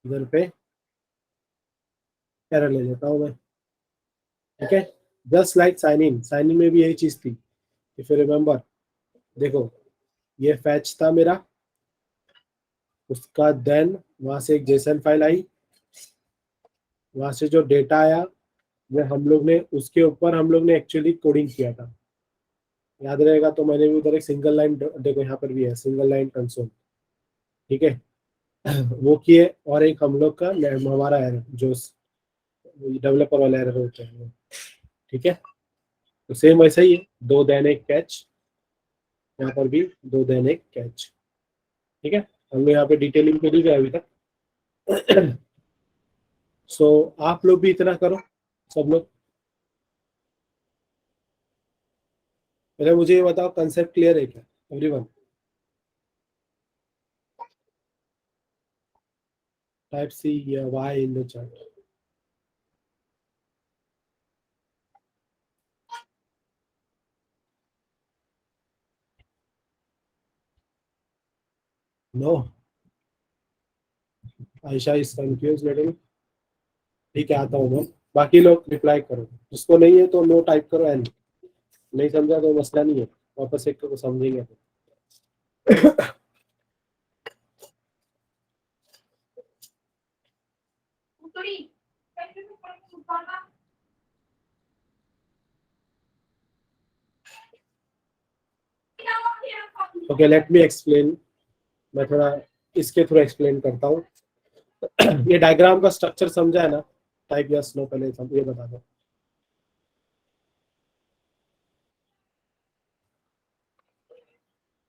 इधर पे एरर ले लेता हूँ मैं, ठीक है। जस्ट लाइक साइन इन में भी यही चीज थी, इफ यू रिमेम्बर। देखो, ये फैच था मेरा, उसका देन वहां से एक जेसन फाइल आई, वहां से जो डेटा आया वो हम लोग ने, उसके ऊपर हम लोग ने एक्चुअली कोडिंग किया था, याद रहेगा तो। मैंने भी उधर एक सिंगल लाइन, देखो यहाँ पर भी है सिंगल लाइन कंसोल, ठीक है। वो किए, और एक हम लोग का हमारा एरर जो डेवलपर वाला एरर होता है वो, ठीक है। तो सेम वैसा ही है, दो देन एक कैच, यहाँ पर भी दो देन एक कैच, ठीक है। हम लोग यहाँ पे डिटेलिंग पे नहीं गए अभी तक। सो आप लोग भी इतना करो, सब लोग। पहले मुझे ये बताओ, कंसेप्ट क्लियर है क्या एवरीवन? टाइप सी या Y in the chat. No, Ayesha is confuse little, ठीक है, आता हूँ मैं। बाकी लोग रिप्लाई करो, जिसको नहीं है तो नो टाइप करो, एंड नहीं समझा तो मसला नहीं है, वापस एक को समझेंगे। ओके, लेट मी एक्सप्लेन। मैं थोड़ा इसके थ्रू एक्सप्लेन करता हूँ। ये डायग्राम का स्ट्रक्चर समझा है ना? टाइप यस नो पहले ये बता दो।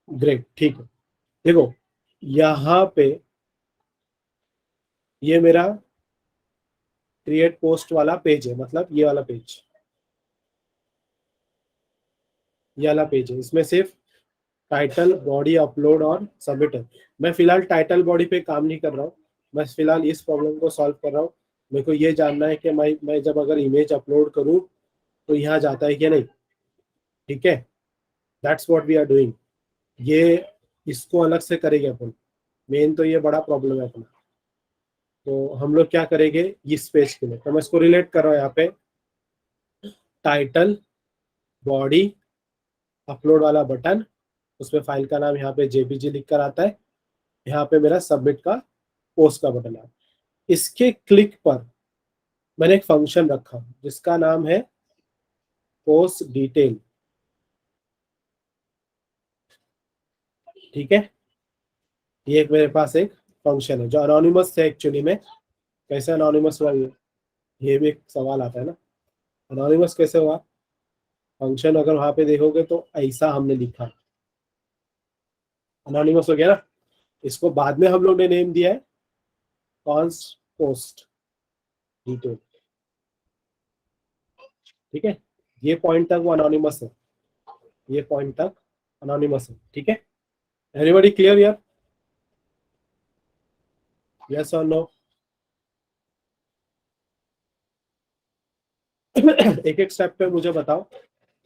ग्रेट, ठीक है। देखो यहाँ पे ये मेरा क्रिएट पोस्ट वाला पेज है, मतलब ये वाला पेज, ये वाला पेज है। इसमें सिर्फ टाइटल, बॉडी, अपलोड और सबमिट है। मैं फिलहाल टाइटल बॉडी पे काम नहीं कर रहा हूँ, मैं फिलहाल इस प्रॉब्लम को सॉल्व कर रहा हूँ। मेरे को ये जानना है कि मैं जब अगर इमेज अपलोड करूँ तो यहाँ जाता है कि नहीं। ठीक है, that's what we are doing. ये इसको अलग से करेंगे अपन, मेन तो ये बड़ा प्रॉब्लम है अपना। तो हम लोग क्या करेंगे इस पेज के लिए, तो मैं इसको रिलेट कर रहा हूँ यहाँ पे। टाइटल, बॉडी, अपलोड वाला बटन, उसमें फाइल का नाम यहाँ पे जेपीजी लिख कर आता है। यहाँ पे मेरा सबमिट का पोस्ट का बटन है। इसके क्लिक पर मैंने एक फंक्शन रखा जिसका नाम है पोस्ट डिटेल। ठीक है, ये एक मेरे पास एक फंक्शन है जो अनोनिमस है एक्चुअली में। कैसे अनोनिमस हुआ ये भी एक सवाल आता है ना, अनोनिमस कैसे हुआ? फंक्शन अगर वहां पे देखोगे तो ऐसा हमने लिखा, अनोनिमस हो गया ना। इसको बाद में हम लोग ने नेम दिया है कॉन्स्ट पोस्ट डिटेल। ठीक है, ये पॉइंट तक वो अनोनिमस है, ये पॉइंट तक अनोनिमस है। ठीक है, एनीबॉडी क्लियर यार? यस और नो? एक एक स्टेप पे मुझे बताओ।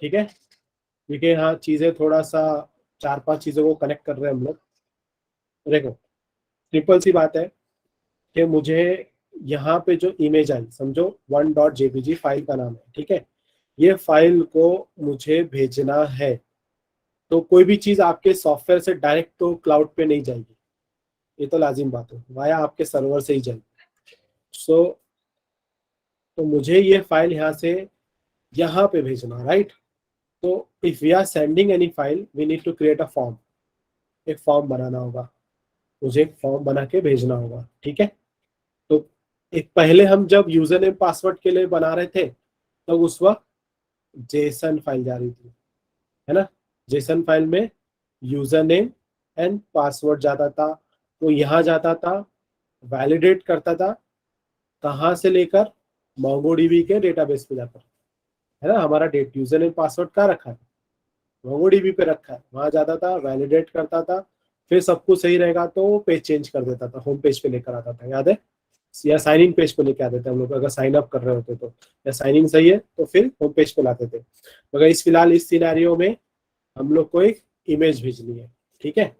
ठीक है, क्योंकि हाँ चीजें थोड़ा सा, चार पांच चीजों को कनेक्ट कर रहे हैं हम लोग। देखो, सिंपल सी बात है कि मुझे यहाँ पे जो इमेज आई, समझो 1.jpg फाइल का नाम है। ठीक है, ये फाइल को मुझे भेजना है, तो कोई भी चीज आपके सॉफ्टवेयर से डायरेक्ट तो क्लाउड पे नहीं जाएगी, ये तो लाजिम बात है, वाया आपके सर्वर से ही जाएगी। सो तो मुझे ये फाइल यहाँ से यहाँ पे भेजना, राइट? तो if we are sending any file we need to create a form, एक फॉर्म बनाना होगा, मुझे एक फॉर्म बना के भेजना होगा। ठीक है, तो एक पहले हम जब यूजर नेम पासवर्ड के लिए बना रहे थे तब उस वक्त जेसन फाइल जा रही थी, है ना? जेसन फाइल में यूजर नेम एंड पासवर्ड जाता था, वो यहाँ जाता था, वैलिडेट करता था, कहाँ से लेकर मोंगोडीबी के डेटाबेस पे जाता है ना। हमारा डेट यूजर नेम पासवर्ड कहाँ रखा है? मोंगोडीबी पे रखा है, वहां जाता था, वैलिडेट करता था, फिर सब कुछ सही रहेगा तो पेज चेंज कर देता था, होम पेज पे लेकर आता था, याद है? या साइन इन पेज पे लेके आते थे हम लोग, अगर साइन अप कर रहे होते तो, या साइन इन सही है तो फिर होम पेज पे लाते थे। मगर इस फिलहाल इस सिनेरियो में हम लोग को एक इमेज भेजनी है। ठीक है,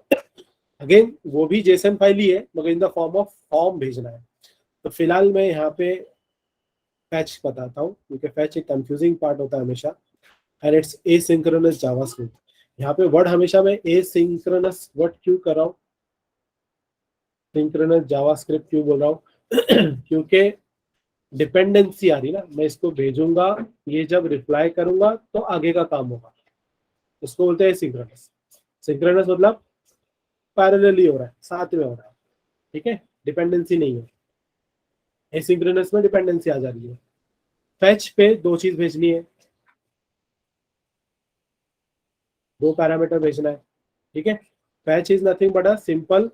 अगेन वो भी जेसन फाइल ही है मगर इन द फॉर्म ऑफ फॉर्म भेजना है। तो फिलहाल मैं यहाँ पे फैच बताता हूँ, क्योंकि फैच एक कंफ्यूजिंग पार्ट होता है हमेशा, एंड इट्स एसिंक्रोनस जावास्क्रिप्ट। यहाँ पे वर्ड हमेशा मैं एसिंक्रोनस वर्ड क्यों कर रहा हूँ, सिंक्रोनस जावास्क्रिप्ट क्यों बोल रहा हूँ? क्योंकि डिपेंडेंसी आ रही ना, मैं इसको भेजूंगा, ये जब रिप्लाई करूंगा तो आगे का काम होगा, इसको बोलते हैं सिंक्रोनस। सिंक्रोनस मतलब पैरेलली हो रहा है, साथ में हो रहा है। ठीक है, डिपेंडेंसी नहीं है। एसिंक्रोनस में डिपेंडेंसी आ जा रही है। फैच पे दो चीज भेजनी है, दो पैरामीटर भेजना है। ठीक है, fetch is nothing but a simple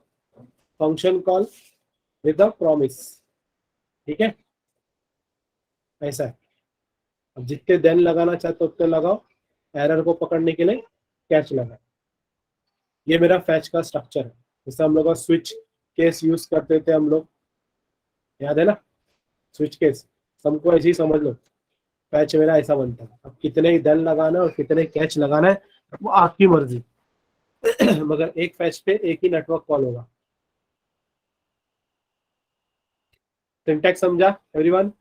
function call with a promise. ठीक है, ऐसा है। अब जितने देन लगाना चाहते हो उतने लगाओ, एरर को पकड़ने के लिए कैच लगाओ। ये मेरा फैच का स्ट्रक्चर है। जैसे हम लोग का स्विच केस यूज करते थे हम लोग, याद है ना? स्विच केस हमको ऐसे ही समझ लो, फैच मेरा ऐसा बनता है। अब कितने देन लगाना है और कितने कैच लगाना है वो आपकी मर्जी। मगर एक फैच पे एक ही नेटवर्क कॉल होगा। सिंटैक्स समझा एवरीवन?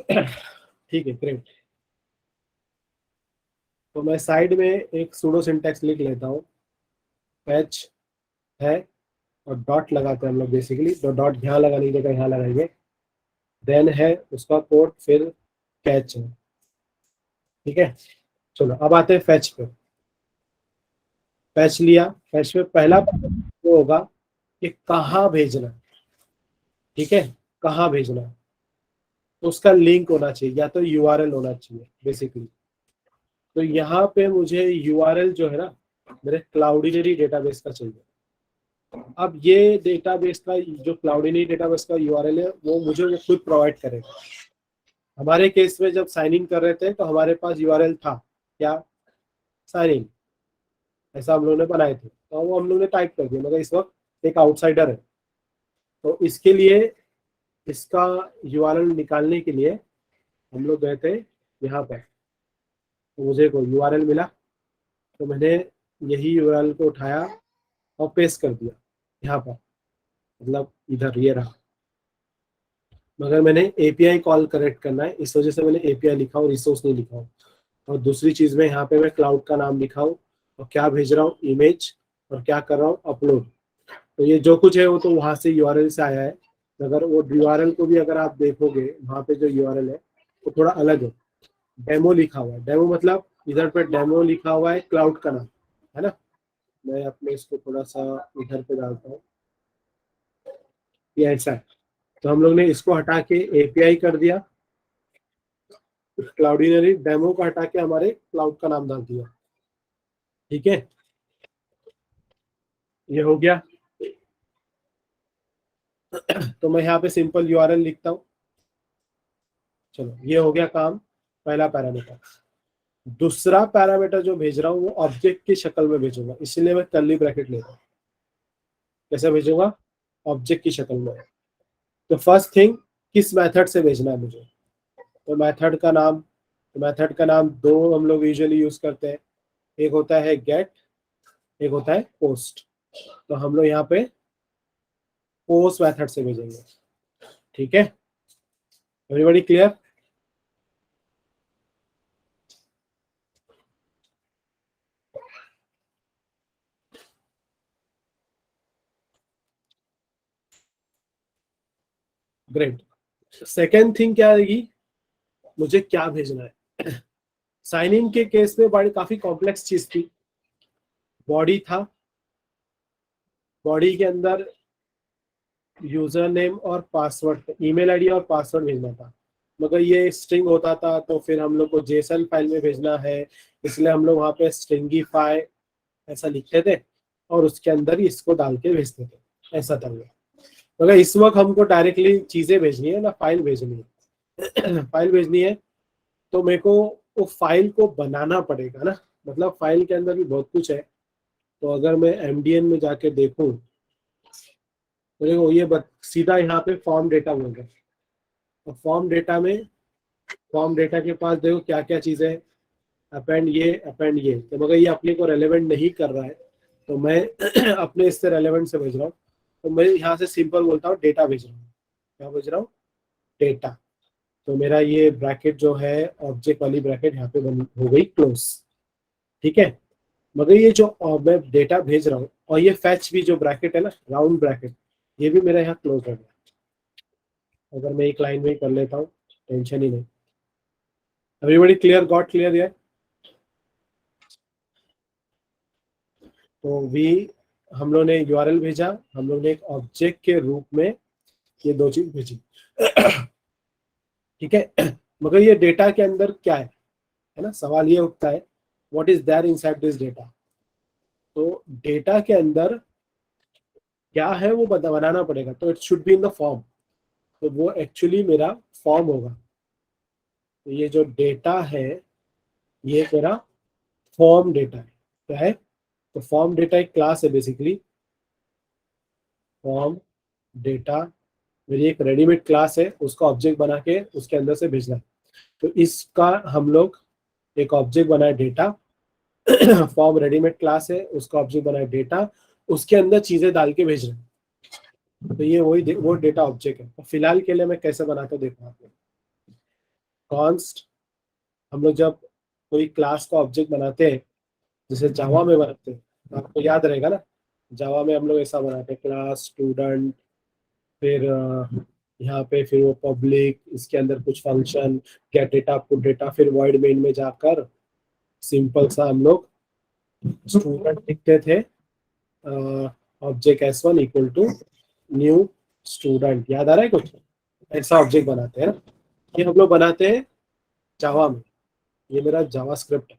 ठीक है, ग्रेट। तो मैं साइड में एक सूडो सिंटैक्स लिख लेता हूँ। फैच है और डॉट लगाते हैं हम लोग बेसिकली, तो डॉट यहाँ लगाने की जगह यहाँ लगाएंगे। देन है उसका कोड, फिर कैच है। ठीक है, चलो अब आते हैं फैच पे। फैच लिया, फैच पे पहला वो होगा कि कहाँ भेजना है। ठीक है, कहाँ भेजना है, तो उसका लिंक होना चाहिए या तो यूआरएल होना चाहिए बेसिकली। तो यहाँ पे मुझे यूआरएल जो है ना, मेरे क्लाउडिनरी डेटाबेस का चाहिए। अब ये डेटाबेस का जो क्लाउडिनरी डेटाबेस का यूआरएल है, वो खुद प्रोवाइड करेगा। हमारे केस में जब साइन इन कर रहे थे तो हमारे पास यूआरएल था क्या, साइन इन, ऐसा हम लोग ने बनाए थे, तो वो हम लोग ने टाइप कर दिया, मगर इस वक्त एक आउटसाइडर है, तो इसके लिए इसका यूआरएल निकालने के लिए हम लोग गए थे यहाँ पर। तो मुझे कोई यूआरएल मिला, तो मैंने यही यूआरएल को उठाया और पेस्ट कर दिया यहाँ पर, मतलब इधर ये रहा। मगर मैंने एपीआई कॉल करेक्ट करना है, इस वजह से मैंने एपीआई लिखा हूँ, रिसोर्स नहीं लिखा हूँ। और दूसरी चीज में यहाँ पे मैं क्लाउड का नाम लिखा हूँ और क्या भेज रहा हूँ, इमेज, और क्या कर रहा हूँ, अपलोड। तो ये जो कुछ है वो तो वहां से यूआरएल से आया है, मगर वो यूआरएल को भी अगर आप देखोगे वहां पे जो यूआरएल है वो थोड़ा अलग है। डेमो लिखा हुआ है, डेमो मतलब इधर पे डेमो लिखा हुआ है क्लाउड का नाम, है ना। मैं अपने इसको थोड़ा सा इधर पे डालता हूँ, ये ऐसा है। तो हम लोग ने इसको हटा के एपीआई कर दिया, क्लाउडिनरी डेमो को हटा के हमारे क्लाउड का नाम डाल दिया। ठीक है, ये हो गया। तो मैं यहाँ पे सिंपल यूआरएल लिखता हूँ। चलो, ये हो गया काम, पहला पैरामीटर। दूसरा पैरामीटर जो भेज रहा हूँ वो ऑब्जेक्ट की शक्ल में भेजूंगा, इसलिए मैं कर्ली ब्रैकेट ले रहा हूँ। कैसे भेजूंगा, ऑब्जेक्ट की शक्ल में। तो फर्स्ट थिंग, किस मेथड से भेजना है मुझे, तो मेथड का नाम दो हम लोग यूजुअली यूज करते हैं। एक होता है गेट, एक होता है पोस्ट। तो हम लोग यहाँ पे पोस्ट मेथड से भेजेंगे। ठीक है, everybody clear. Great. Second thing क्या रहेगी, मुझे क्या भेजना है। साइन इन के केस में बड़ी काफी कॉम्प्लेक्स चीज थी। बॉडी था, बॉडी के अंदर यूजर नेम और पासवर्ड, ईमेल आईडी और पासवर्ड भेजना था, मगर ये स्ट्रिंग होता था, तो फिर हम लोग को जेसन फाइल में भेजना है, इसलिए हम लोग वहाँ पे स्ट्रिंगीफाई ऐसा लिखते थे और उसके अंदर ही इसको डाल के भेजते थे, ऐसा था वो। मगर इस वक्त हमको डायरेक्टली चीजें भेजनी है ना, फाइल भेजनी है। फाइल भेजनी है, तो मेरे को वो फाइल को बनाना पड़ेगा ना, मतलब फाइल के अंदर भी बहुत कुछ है। तो अगर मैं एमडीएन में जाके देखूं, तो देखो ये सीधा यहाँ पे फॉर्म डेटा बोल रहा है। तो फॉर्म डेटा के पास देखो क्या क्या चीजें हैं, अपेंड ये, अपेंड ये, तो मगर ये अपने को रेलेवेंट नहीं कर रहा है, तो मैं अपने इससे रेलेवेंट से भेज रहा हूँ। तो मैं यहाँ से सिंपल बोलता हूँ डेटा भेज रहा हूँ। क्या भेज रहा हूँ, डेटा। तो मेरा ये ब्रैकेट जो है, ऑब्जेक्ट वाली ब्रैकेट यहाँ पे बन हो गई क्लोज। ठीक है, मगर ये जो मैं डेटा भेज रहा हूँ और ये फैच भी जो ब्रैकेट है ना, राउंड ब्रैकेट, ये भी मेरा यहाँ क्लोज हो गया। अगर मैं एक लाइन में ही कर लेता हूँ, टेंशन ही नहीं। एवरीबॉडी क्लियर, गॉट क्लियर है। तो वी, हम लोग ने यूआरएल भेजा, हम लोग ने एक ऑब्जेक्ट के रूप में ये दो चीज भेजी। ठीक है, मगर ये डेटा के अंदर क्या है ना, सवाल ये उठता है, what is there inside this data. तो डेटा के अंदर क्या है वो बनाना पड़ेगा, तो it should be in the form. तो वो एक्चुअली मेरा फॉर्म होगा। तो ये जो डेटा है, ये मेरा फॉर्म डेटा है। क्या है, तो फॉर्म डेटा एक क्लास है बेसिकली। फॉर्म डेटा मेरी एक रेडीमेड क्लास है, उसका ऑब्जेक्ट बना के उसके अंदर से भेजना है। तो इसका हम लोग एक ऑब्जेक्ट बनाए डेटा। फॉर्म रेडीमेड क्लास है, उसका ऑब्जेक्ट बनाए डेटा, उसके अंदर चीजें डाल के भेज रहे हैं। तो ये वो डेटा ऑब्जेक्ट है। तो फिलहाल के लिए मैं कैसे बनाता हूँ देखो आप लोग। कॉन्स्ट, हम लोग जब कोई क्लास का ऑब्जेक्ट बनाते हैं, जैसे जावा में बनाते हैं, तो आपको याद रहेगा ना, जावा में हम लोग ऐसा बनाते हैं, क्लास स्टूडेंट, फिर यहाँ पे फिर वो पब्लिक, इसके अंदर कुछ function, get data put data, फिर वॉइड मेन में जाकर सिंपल सा हम लोग स्टूडेंट लिखते थे, object S1 equal to new student. याद आ रहा है कुछ? ऐसा ऑब्जेक्ट बनाते हैं ना, ये हम लोग बनाते हैं जावा में। ये मेरा जावा स्क्रिप्ट है।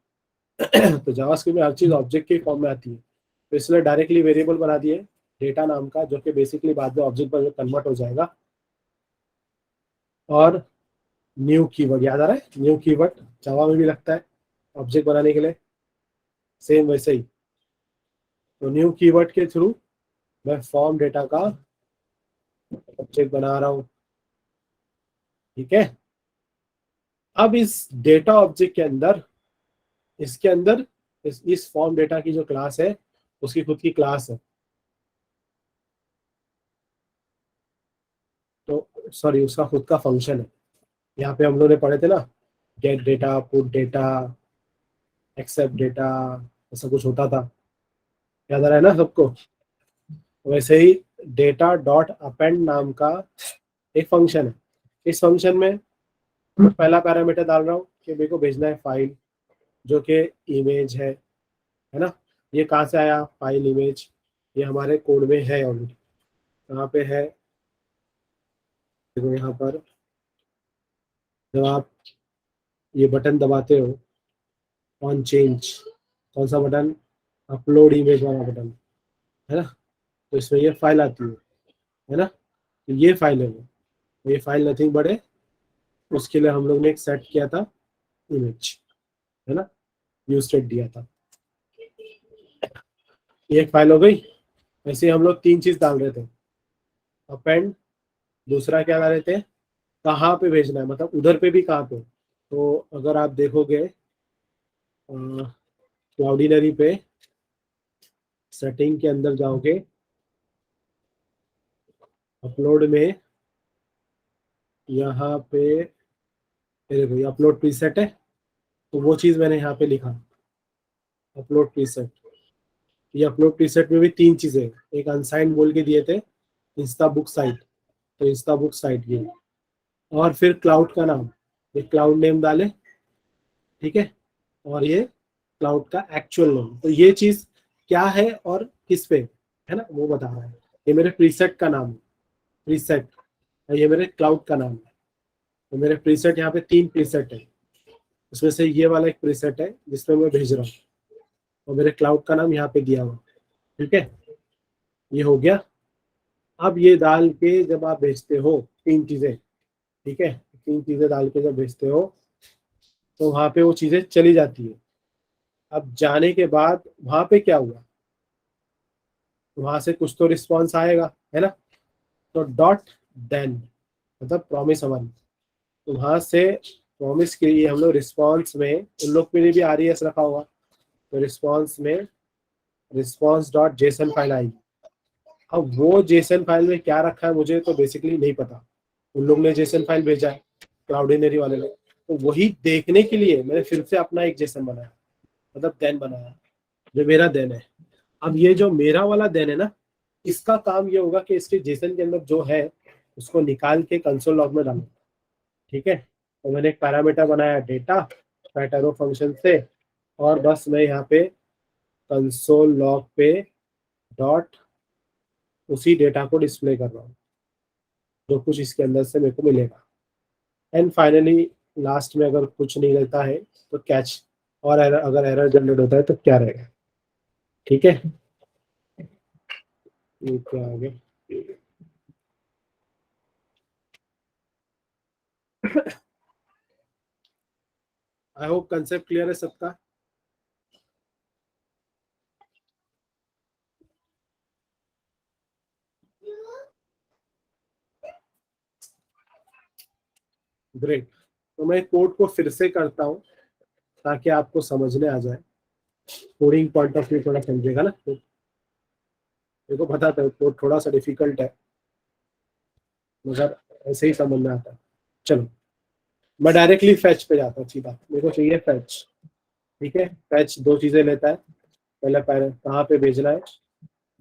तो जावा स्क्रिप्ट में हर चीज ऑब्जेक्ट के फॉर्म में आती है, तो इसलिए डायरेक्टली वेरिएबल बना दिए डेटा नाम का, जो कि बेसिकली बाद में ऑब्जेक्ट पर कन्वर्ट हो जाएगा। और न्यू कीवर्ड, याद आ रहा है? न्यू कीवर्ड जावा में भी लगता है ऑब्जेक्ट बनाने के लिए, सेम वैसे ही। तो न्यू कीवर्ड के थ्रू मैं फॉर्म डेटा का ऑब्जेक्ट बना रहा हूँ। ठीक है, अब इस डेटा ऑब्जेक्ट के अंदर, इसके अंदर इस फॉर्म डेटा की जो क्लास है, उसकी खुद की क्लास है। तो सॉरी, उसका खुद का फंक्शन है। यहाँ पे हम लोग ने पढ़े थे ना, get data, put data, accept data, ऐसा कुछ होता था, याद आ रहा है ना सबको? वैसे ही डेटा डॉट अपेंड नाम का एक फंक्शन है। इस फंक्शन में पहला पैरामीटर डाल रहा हूँ कि मेरे को भेजना है फाइल, जो कि इमेज है ना। ये कहाँ से आया फाइल इमेज? ये हमारे कोड में है ऑलरेडी। कहाँ पे है? देखो यहाँ पर, जब आप ये बटन दबाते हो ऑन चेंज, कौन सा बटन? अपलोड इमेज वाला बटन, है ना। तो इसमें ये फाइल आती है ना। तो ये फाइल है वो, ये फाइल नथिंग बट है, उसके लिए हम लोग ने एक सेट किया था इमेज, है ना, न्यू स्टेट दिया था। ये एक फाइल हो गई। ऐसे ही हम लोग तीन चीज डाल रहे थे, अपेंड, दूसरा क्या डाल रहे थे, कहाँ पे भेजना है, मतलब उधर पे भी कहाँ पे। तो अगर आप देखोगे क्लाउडिनरी पे सेटिंग के अंदर जाओगे, अपलोड में, यहाँ पे देखो अपलोड प्रीसेट है, तो वो चीज मैंने यहाँ पे लिखा, अपलोड प्रीसेट। ये अपलोड प्रीसेट में भी तीन चीजें हैं। एक अनसाइंड बोल के दिए थे, इंस्टा बुक साइट, तो इंस्टा बुक साइट ये, और फिर क्लाउड का नाम, ये क्लाउड नेम डाले, ठीक है, और ये क्लाउड का एक्चुअल नेम। तो ये चीज क्या है और किस पे है ना, वो बता रहा है। ये मेरे प्रीसेट का नाम है, प्रीसेट, और ये मेरे क्लाउड का नाम है। तो मेरे प्रीसेट यहाँ पे तीन प्रीसेट है, उसमें से ये वाला एक प्रीसेट है जिसमें मैं भेज रहा हूँ, और मेरे क्लाउड का नाम यहाँ पे दिया हुआ। ठीक है, ये हो गया। अब ये डाल के जब आप भेजते हो तीन चीजें, ठीक है, तीन चीजें डाल के जब भेजते हो, तो वहां पे वो चीजें चली जाती है। अब जाने के बाद वहां पे क्या हुआ, वहां से कुछ तो रिस्पॉन्स आएगा, है ना। तो डॉट देन, मतलब प्रॉमिस हमारी, तो वहां से प्रॉमिस के लिए हम लोग रिस्पॉन्स में, उन लोग के लिए भी RES रखा हुआ, तो रिस्पॉन्स में रिस्पॉन्स डॉट जेसन फाइल आएगी। अब वो जेसन फाइल में क्या रखा है मुझे तो बेसिकली नहीं पता, उन लोग ने जेसन फाइल भेजा है क्लाउडिनरी वाले ने, तो वही देखने के लिए मैंने फिर से अपना एक जेसन बनाया, मतलब देन बनाया, जो मेरा देन है। अब ये जो मेरा वाला देन है ना, इसका काम ये होगा कि इसके जेसन के अंदर जो है उसको निकाल के कंसोल लॉग में डालो। ठीक है, तो मैंने एक पैरामीटर बनाया डेटा पैटर्न फंक्शन से, और बस मैं यहाँ पे कंसोल लॉग पे डॉट उसी डेटा को डिस्प्ले कर रहा हूँ, जो कुछ इसके अंदर से मेरे को मिलेगा। एंड फाइनली लास्ट में अगर कुछ नहीं रहता है तो कैच, और अगर एरर जनरेट होता है तो क्या रहेगा। ठीक है, ये क्या आगे, आई होप कंसेप्ट क्लियर है सबका। ग्रेट, तो मैं कोड को फिर से करता हूँ ताकि आपको समझने आ जाए, कोडिंग पॉइंट ऑफ व्यू थोड़ा समझेगा ना। तो मेरे को पता था कोड थोड़ा सा डिफिकल्ट है, मगर ऐसे ही समझ में आता है। चलो, मैं डायरेक्टली फैच पे जाता हूँ सीधा, मेरे को चाहिए फैच। ठीक है, फैच दो चीजें लेता है, पहले पहले कहाँ पे भेजना है,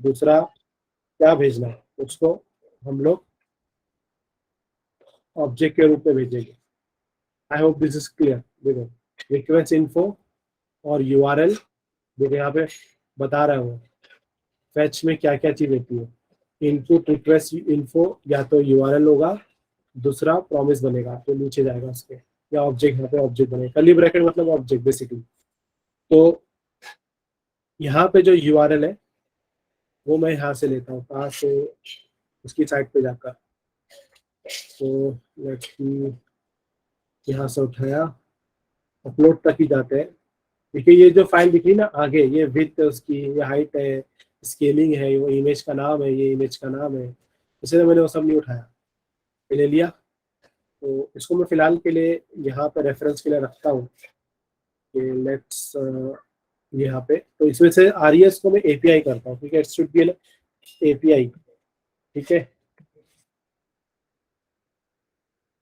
दूसरा क्या भेजना है, उसको हम लोग ऑब्जेक्ट के रूप में भेजेंगे। I hope this is clear. देखो, रिक्वेस्ट इन्फो और यूआरएल, देखो यहाँ पे बता रहा हूँ फैच में क्या क्या चीज होती है। इनपुट रिक्वेस्ट इन्फो या तो यूआरएल होगा, दूसरा प्रॉमिस बनेगा तो नीचे जाएगा उसके, या ऑब्जेक्ट, यहाँ पे ऑब्जेक्ट बनेगा, कर्ली ब्रैकेट मतलब ऑब्जेक्ट बेसिकली। तो यहाँ पे जो यूआरएल है वो मैं यहाँ से लेता हूँ, कहाँ से, उसकी साइट पे जाकर। तो लेट्स सी, यहाँ से उठाया, अपलोड तक ही जाते हैं। देखिए ये जो फाइल दिख रही ना आगे, ये विड्थ है उसकी, ये हाइट है, स्केलिंग है, वो इमेज का नाम है, ये इमेज का नाम है, इसलिए मैंने वो सब नहीं उठाया, ये ले लिया। तो इसको मैं फिलहाल के लिए यहाँ पे रेफरेंस के लिए रखता हूँ कि लेट्स, यहाँ पे तो इसमें से आरईएस को मैं एपीआई करता हूँ, ठीक है, it should B N API. ठीक है,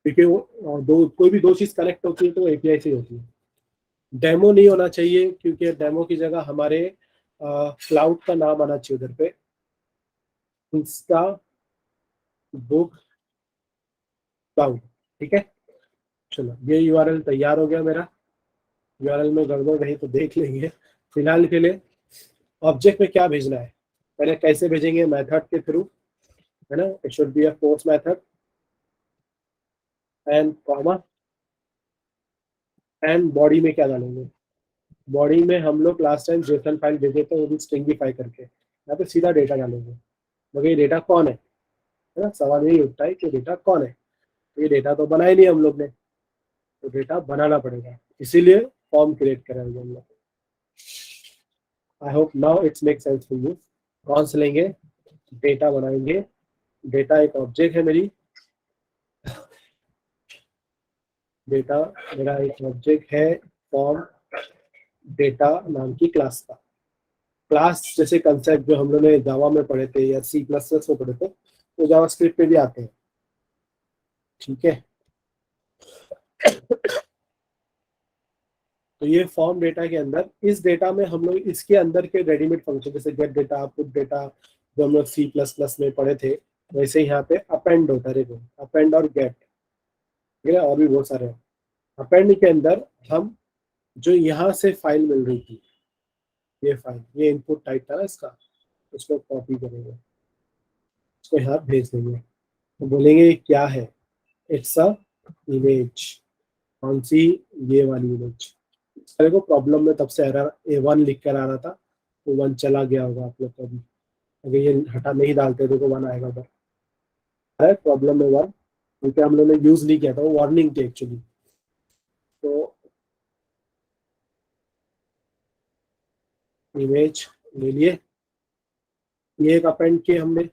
क्योंकि वो दो, कोई भी दो चीज कनेक्ट होती है तो एपीआई से ही होती है। डेमो नहीं होना चाहिए, क्योंकि डेमो की जगह हमारे क्लाउड का नाम आना चाहिए उधर पे, इंस्टा बुक क्लाउड। ठीक है, चलो ये यूआरएल तैयार हो गया मेरा। यूआरएल में गड़बड़ रही तो देख लेंगे। फिलहाल के लिए ऑब्जेक्ट में क्या भेजना है, पहले कैसे भेजेंगे, मेथड के थ्रू, है ना, it should be a post method and comma, and body में क्या डालेंगे, बॉडी में हम लोग लास्ट टाइम जेसन फाइल भेजे थे वो भी स्ट्रिंगीफाई करके, यहाँ पे सीधा डेटा डालेंगे। मगर ये डेटा कौन है ना, सवाल यही उठता है कि डेटा कौन है। तो ये डेटा तो बनाया नहीं हम लोग ने, तो डेटा बनाना पड़ेगा, इसीलिए फॉर्म क्रिएट करेंगे हम लोग। I hope now it's make sense for you. कौन से लेंगे, डेटा बनाएंगे, डेटा एक ऑब्जेक्ट है मेरी, डेटा मेरा एक ऑब्जेक्ट है, फॉर्म डेटा नाम की क्लास का। क्लास जैसे कंसेप्ट जो हम लोग ने जावा में पढ़े थे या सी प्लस प्लस में पढ़े थे, वो जावा स्क्रिप्ट पे भी आते हैं। ठीक है, तो ये फॉर्म डेटा के अंदर, इस डेटा में हम लोग इसके अंदर के रेडीमेड फंक्शन जैसे गेट डेटा, पुट डेटा, जो हम लोग सी प्लस प्लस में पढ़े थे, वैसे ही यहाँ पे अपेंड होता है। देखो, अपेंड और गेट, ठीक है, और भी बहुत सारे हैं। अपेंड के अंदर हम जो यहाँ से फाइल मिल रही थी, ये फाइल, ये इनपुट टाइप था ना इसका, उसको कॉपी करेंगे, उसको यहाँ भेज देंगे, तो बोलेंगे ये क्या है, इट्स अ इमेज। कौन सी, ये वाली इमेज। मेरे को प्रॉब्लम में तब से एरर A1 लिख कर आ रहा था, तो 1 चला गया होगा आप लोग को भी, अगर ये हटा नहीं डालते तो 1 आएगा उधर, है प्रॉब्लम में 1, क्योंकि हम लोगों ने यूज नहीं किया था, वो वार्निंग थी एक्चुअली। तो इमेज ले लिए, ये एक अपेंड किए हमने।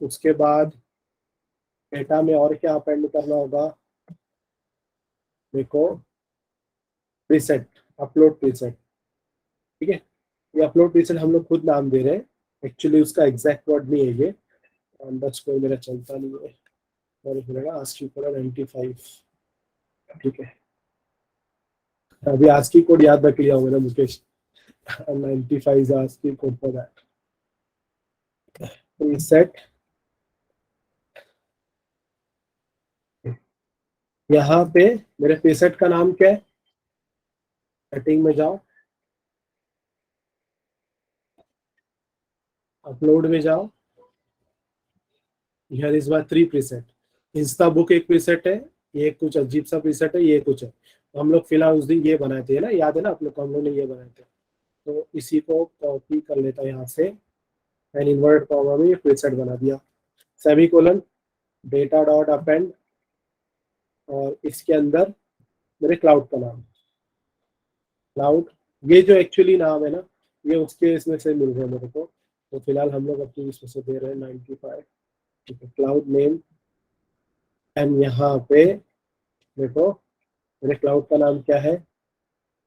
उसके बाद डेटा में और क्या अपेंड करना होगा, देखो, प्रीसेट, अपलोड प्रीसेट। ठीक है, ये अपलोड प्रीसेट हम लोग खुद नाम दे रहे हैं, एक्चुअली उसका एग्जैक्ट वर्ड नहीं है ये, बस कोई मेरा चलता नहीं है, और मिलेगा आस्की कोड 95। ठीक है, अभी आस्की कोड याद रख लिया होगा ना Mukesh, 95 is ASCII code for that. Preset, यहाँ पे मेरे प्रीसेट का नाम क्या है, सेटिंग में जाओ, अपलोड में जाओ, here is my 3 preset. Insta book एक प्रीसेट है, ये कुछ अजीब सा प्रीसेट है, ये कुछ है, तो हम लोग फिलहाल उस दिन ये बनाए थे ना, याद है ना आप लोग को, हम लोग ने ये बनाए थे। तो इसी को कॉपी कर लेता है यहाँ से, एंड इन्वर्ट कॉमा में ये प्रीसेट बना दिया, semi colon, data dot append, और इसके अंदर मेरे क्लाउड का नाम, क्लाउड, ये जो एक्चुअली नाम है ना, ये उसके इसमें से मिल रहा है मेरे को, तो फिलहाल हम लोग अपनी इसमें से दे रहे हैं 95। ठीक है, क्लाउड नेम, एंड यहाँ पे देखो मेरे क्लाउड का नाम क्या है,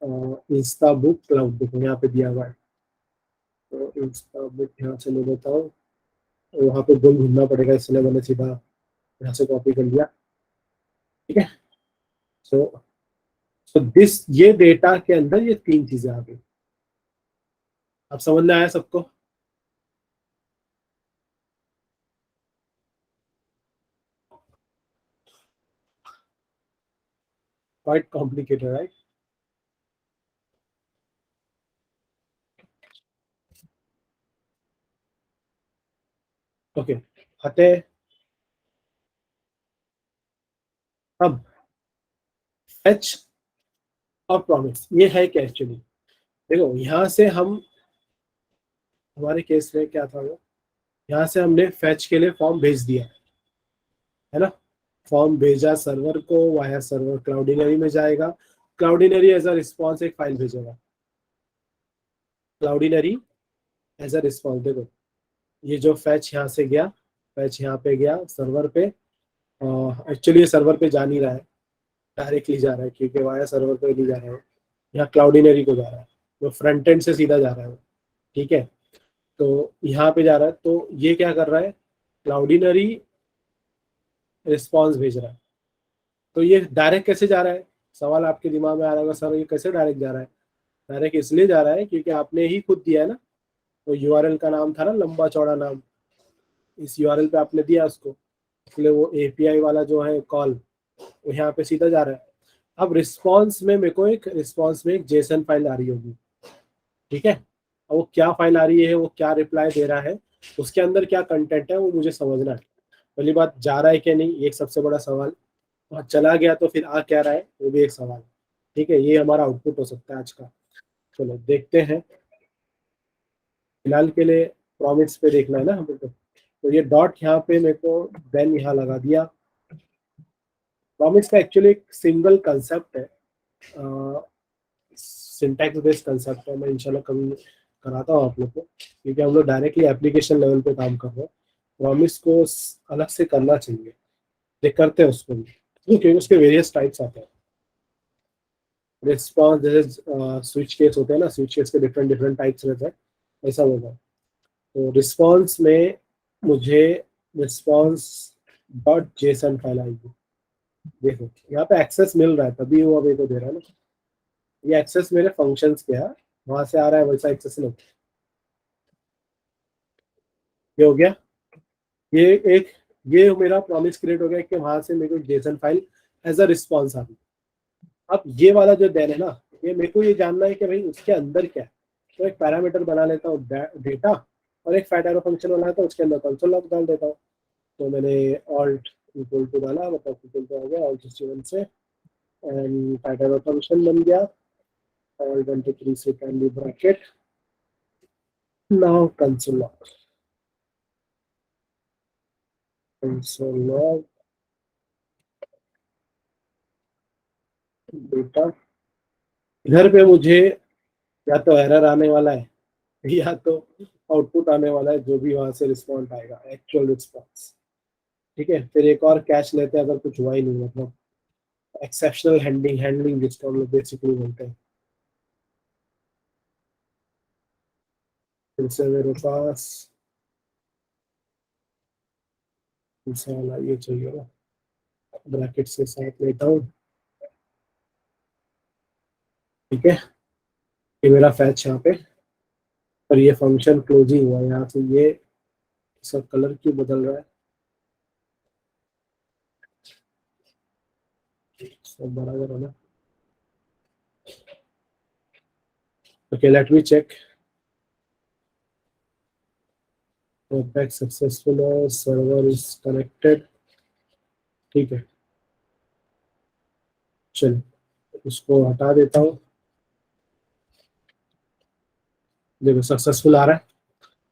इंस्टा बुक क्लाउड, देखो यहाँ पे दिया हुआ है, तो इंस्टा बुक यहाँ से ले लेता हूँ, वहाँ पे गुम ढूंढना पड़ेगा, इसलिए मैंने सीधा यहाँ से कॉपी कर लिया। ठीक है। सो सो दिस, ये डेटा के अंदर ये तीन चीजें आ गई। अब समझ में आया सबको? Quite complicated, right? ओके, फतेह। अब फेच और प्रॉमिस ये है क्या एक्चुअली? देखो यहाँ से हम, हमारे केस में क्या था वो, यहाँ से हमने फेच के लिए फॉर्म भेज दिया, है ना? फॉर्म भेजा सर्वर को, वाया सर्वर क्लाउडिनरी में जाएगा, क्लाउडिनरी एज अ रिस्पॉन्स एक फाइल भेजेगा। क्लाउडिनरी एज अ रिस्पॉन्स, देखो ये जो फैच यहाँ से गया, फैच यहाँ पे गया सर्वर पे, एक्चुअली ये सर्वर पे जा नहीं रहा है, डायरेक्टली जा रहा है क्योंकि वाया सर्वर पे नहीं जा रहा है, यहाँ क्लाउडिनरी को जा रहा है, वो फ्रंट एंड से सीधा जा रहा है। ठीक है, तो यहाँ पे जा रहा है, तो ये क्या कर रहा है, क्लाउडिनरी रिस्पॉन्स भेज रहा है। तो ये डायरेक्ट कैसे जा रहा है? सवाल आपके दिमाग में आ रहा होगा, सर ये कैसे डायरेक्ट जा रहा है? डायरेक्ट इसलिए जा रहा है क्योंकि आपने ही खुद दिया है ना, वो यूआरएल का नाम था ना, लंबा चौड़ा नाम, इस यूआरएल पे आपने दिया उसको, इसलिए वो एपीआई वाला जो है कॉल, वो यहाँ पे सीधा जा रहा है। अब रिस्पॉन्स में मेरे को एक, रिस्पॉन्स में एक जेसन फाइल आ रही होगी, ठीक है? अब वो क्या फाइल आ रही है, वो क्या रिप्लाई दे रहा है, उसके अंदर क्या कंटेंट है, वो मुझे समझना है। पहली बात, जा रहा है कि नहीं, ये एक सबसे बड़ा सवाल। और चला गया तो फिर आ क्या रहा है, वो भी एक सवाल। ठीक है, ये हमारा आउटपुट हो सकता है आज का। चलो देखते हैं। फिलहाल के लिए प्रॉमिस पे देखना है ना हमको, तो ये डॉट यहाँ पे मेरे को देन यहाँ लगा दिया। प्रॉमिस का एक्चुअली एक सिंगल कंसेप्ट है, सिंटैक्स बेस्ड कंसेप्ट है। मैं इंशाल्लाह कभी कराता हूँ आप लोग को, क्योंकि हम लोग डायरेक्टली एप्लीकेशन लेवल पे काम कर रहे हैं। प्रॉमिस को अलग से करना चाहिए, देख करते हैं उसको भी, क्योंकि उसके वेरियस टाइप्स आते हैं। रिस्पॉन्स जैसे स्विच केस होते हैं ना, स्विच केस के डिफरेंट डिफरेंट टाइप्स रहते हैं, ऐसा होगा। तो रिस्पॉन्स में मुझे रिस्पॉन्स डॉट जेसन फाइल आएगी। देखो यहाँ पे एक्सेस मिल रहा है, तभी वो अभी को दे रहा है ना, ये एक्सेस मेरे फंक्शंस के है, वहां से आ रहा है, वैसा एक्सेस नहीं। ये हो गया, ये एक, ये मेरा प्रॉमिस क्रिएट हो गया कि वहां से मेरे को JSON file as a response आ गई। अब ये वाला जो देन है ना, ये मेरे को ये जानना है कि भाई उसके अंदर क्या है। तो एक पैरामीटर बना लेता हूँ डेटा, और एक फैट एरो फंक्शन बनाता हूँ, उसके अंदर कंसोल लॉग डाल देता हूँ। तो मैंने ऑल्ट इक्वल टू डाला, मतलब इक्वल टू आ गया ऑल्ट 61 से, एंड फैट एरो फंक्शन बन गया, ऑल्ट 1 2 3 से candy bracket, now console log data. इधर पे मुझे या तो एरर आने वाला है, या तो आउटपुट आने वाला है, जो भी वहां से रिस्पॉन्स आएगा, एक्चुअल रिस्पॉन्स। ठीक है, फिर एक और कैच लेते हैं अगर कुछ हुआ ही नहीं, मतलब एक्सेप्शनल हैंडलिंग जिसको हम लोग बेसिकली बोलते हैं। फिर से मेरे पास दूसरा वाला ये चाहिए ना, ब्रैकेट के साथ लेता हूँ। ठीक है, ये मेरा फैच यहाँ पे, और ये फंक्शन क्लोजिंग हुआ यहाँ से, ये इसका कलर क्यों बदल रहा है, सब बराबर है ना? Okay, let me check. Back successful है, सर्वर इज कनेक्टेड। ठीक है, चलो उसको हटा देता हूँ। देखो सक्सेसफुल आ रहा है,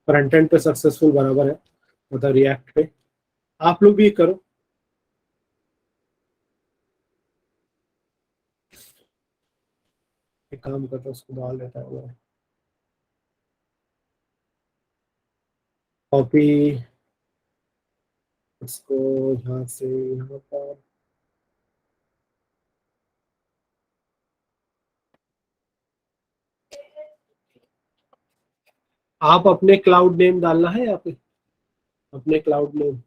फ्रंट एंड पे सक्सेसफुल बराबर है, मतलब रिएक्ट पे। आप लोग भी करो। एक काम करता हूँ, उसको डाल देता हूँ कॉपी, इसको यहाँ से यहाँ पर। आप अपने क्लाउड नेम डालना है, या फिर अपने cloud name?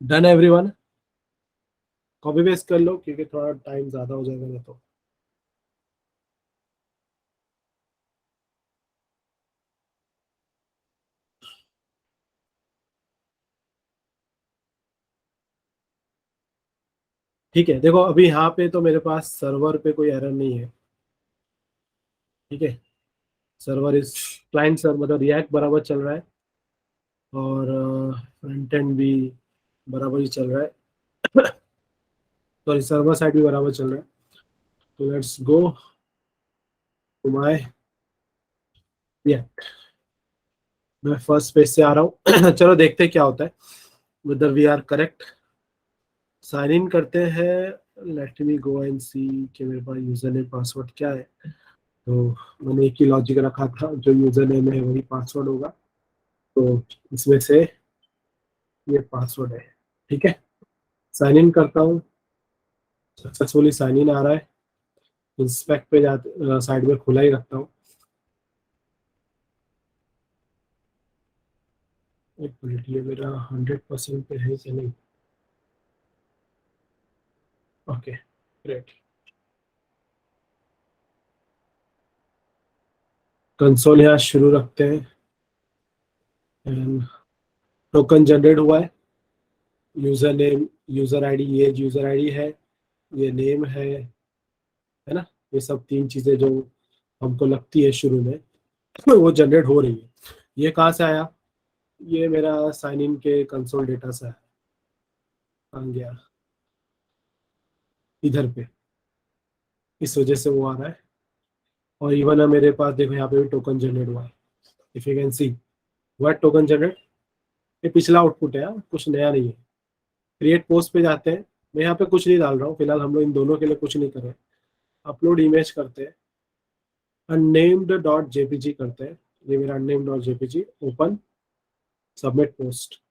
Done everyone, copy paste कर लो क्योंकि थोड़ा टाइम ज्यादा हो जाएगा नहीं तो। ठीक है, देखो अभी यहाँ पे तो मेरे पास सर्वर पे कोई एरर नहीं है। ठीक है, सर्वर इस क्लाइंट सर्वर मतलब रिएक्ट बराबर चल रहा है और फ्रंट एंड भी बराबर ही चल रहा है। सॉरी, सर्वर साइड भी बराबर चल रहा है। तो लेट्स गो माय, या मैं फर्स्ट पेज से आ रहा हूँ। चलो देखते हैं क्या होता है, whether we are correct. Sign in करते हैं, लेट मी गो एंड सी कि मेरे पास यूजर नेम पासवर्ड क्या है। तो मैंने एक ही लॉजिक रखा था, जो यूजर नेम है वही पासवर्ड होगा। तो इसमें से ये पासवर्ड है। ठीक है, साइन इन करता हूँ, सक्सेसफुली साइन इन आ रहा है। इंस्पेक्ट पे जाते साइड में खुला ही रखता हूँ। एक मिनट, ये मेरा 100% पे है कि नहीं? Okay great. कंसोल यहाँ शुरू रखते हैं। टोकन जनरेट हुआ है, यूजर नेम, यूजर आईडी, ये यूजर आईडी है, ये नेम है ना। ये सब तीन चीजें जो हमको लगती है शुरू में, वो जनरेट हो रही है। ये कहाँ से आया? ये मेरा साइन इन के कंसोल डेटा से आया। आ गया इधर पे, इस वजह से वो आ रहा है। और इवन है मेरे पास, देखो यहाँ पे भी टोकन जनरेट हुआ है। If you can see what token generate, ये पिछला आउटपुट है यार, कुछ नया नहीं है। क्रिएट पोस्ट पे जाते हैं, मैं यहाँ पे कुछ नहीं डाल रहा हूँ फिलहाल, हम लोग इन दोनों के लिए कुछ नहीं कर रहे। अपलोड इमेज करते हैं, अननेम्ड डॉट जेपीजी करते हैं। ये मेरा unnamed dot JPG, open, submit post.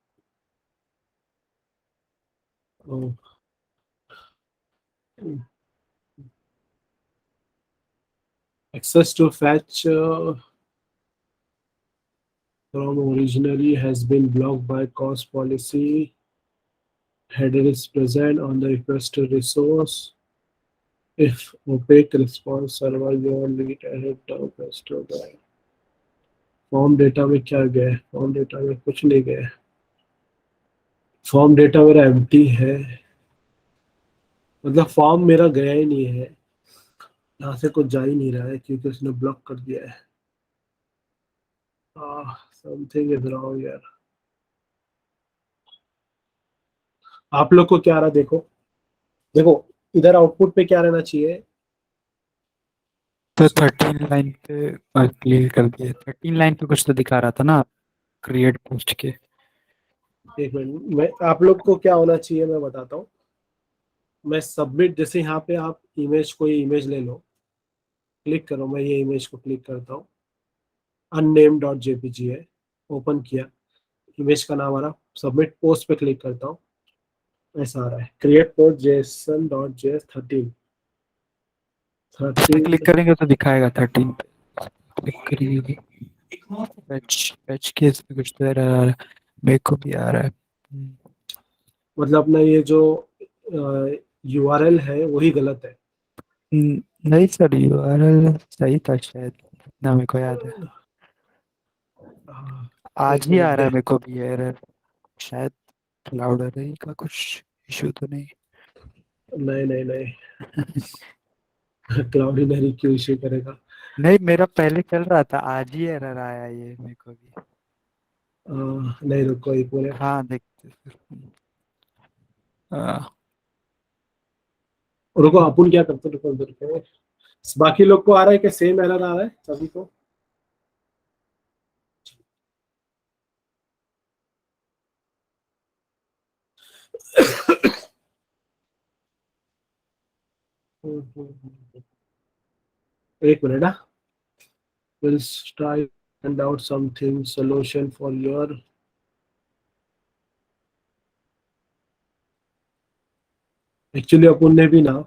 Access to fetch from originally has been blocked by cost policy. Header is present on the requested resource. If opaque response server your lead ahead request होगा। फॉर्म डेटा में क्या गया है? फॉर्म डेटा में कुछ नहीं गया है। फॉर्म डेटा मेरा एम्प्टी है, मतलब फॉर्म मेरा गया ही नहीं है, यहाँ से कुछ जा ही नहीं रहा है क्योंकि उसने ब्लॉक कर दिया है। समथिंग इज रॉन्ग यार। आप लोग को क्या आ रहा देखो, देखो इधर आउटपुट पे क्या रहना चाहिए? तो 13 लाइन पे क्लियर कर दिए। 13 लाइन पे कुछ तो दिखा रहा था ना क्रिएट पोस्ट के। एक मिनट, मैं आप लोग को क्या होना चाहिए मैं बताता हूँ। मैं सबमिट, जैसे यहाँ पे आप इमेज, कोई इमेज ले लो, क्लिक करो, मैं ये इमेज को क्लिक करता हूँ, अननेम डॉट जेपीजी है, ओपन किया, इमेज का नाम आ रहा, सबमिट पोस्ट पे क्लिक करता हूँ, ऐसा आ रहा है create post Jason dot JS 13 click करेंगे तो दिखाएगा 13 पे। क्लिक करिए, फैच फैच के इसमें कुछ तो एरर आ रहा है, मेरे को भी आ रहा है। मतलब अपना ये जो यूआरएल है वही गलत है। नहीं सर, यूआरएल सही था शायद, ना मेरे को याद है। आज एक ही मिनट आ रहा दे, है मेरे को भी एरर, शायद क्लाउड एरर का कुछ इशू तो नहीं। नहीं नहीं नहीं। क्लाउडिनरी क्यों इश्यू करेगा? नहीं, मेरा पहले चल रहा था, आज ही एरर आया ये मेरे को भी। नहीं रुको एक मिनट, हाँ देखते फिर। रुको अपन क्या करते, रुको रुको। बाकी लोग को आ रहा है कि सेम एरर आ रहा है सभी को? एक मिनट ना, will try find out something solution for your. Actually अपन ने भी ना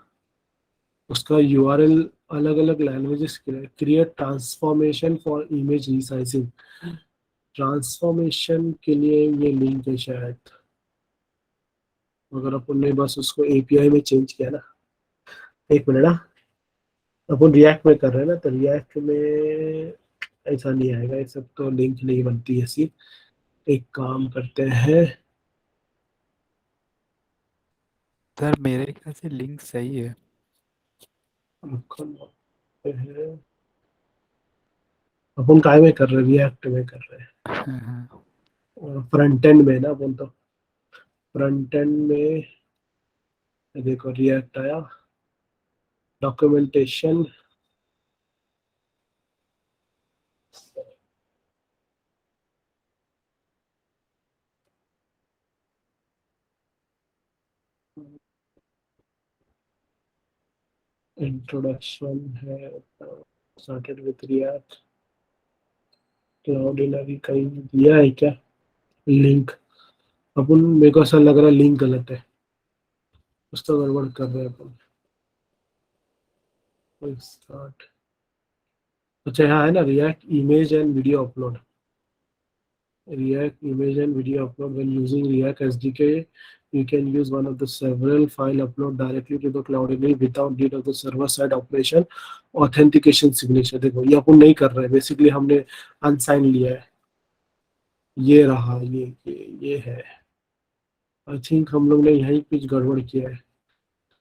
उसका यूआरएल अलग अलग लैंग्वेजेस के लिए create transformation for image resizing, transformation के लिए ये लिंक है शायद। अगर अपन ने बस उसको एपीआई में चेंज किया ना, एक मिनट ना, अपन रिएक्ट में कर रहे हैं ना, तो रिएक्ट में ऐसा नहीं आएगा, ये सब तो लिंक नहीं बनती ऐसी। एक काम करते हैं, सर मेरे ख्याल से लिंक सही है। अपन करते हैं, अपन काय में कर रहे हैं, रिएक्ट में कर रहे हाँ हाँ। हैं फ्रंट एंड में ना अपन तो। फ्रंट एंड में देखो रिएक्ट आया, डॉक्यूमेंटेशन, इंट्रोडक्शन है, स्टार्टेड विथ रिएक्ट, क्लाउडिनरी कहीं दिया है क्या लिंक? अपन मेरे को ऐसा लग रहा है लिंक गलत है, कुछ तो गड़बड़ कर रहे हैं अपन। स्टार्ट, अच्छा यहाँ है ना, react image and video upload, React image and video upload. When using React SDK, you can use one of the several file upload directly to the cloud image without need of the server side operation authentication signature। देखो ये अपन नहीं कर रहे हैं, बेसिकली हमने अनसाइन लिया है। ये रहा, ये है। आई थिंक हम लोग ने यहीं कुछ गड़बड़ किया है।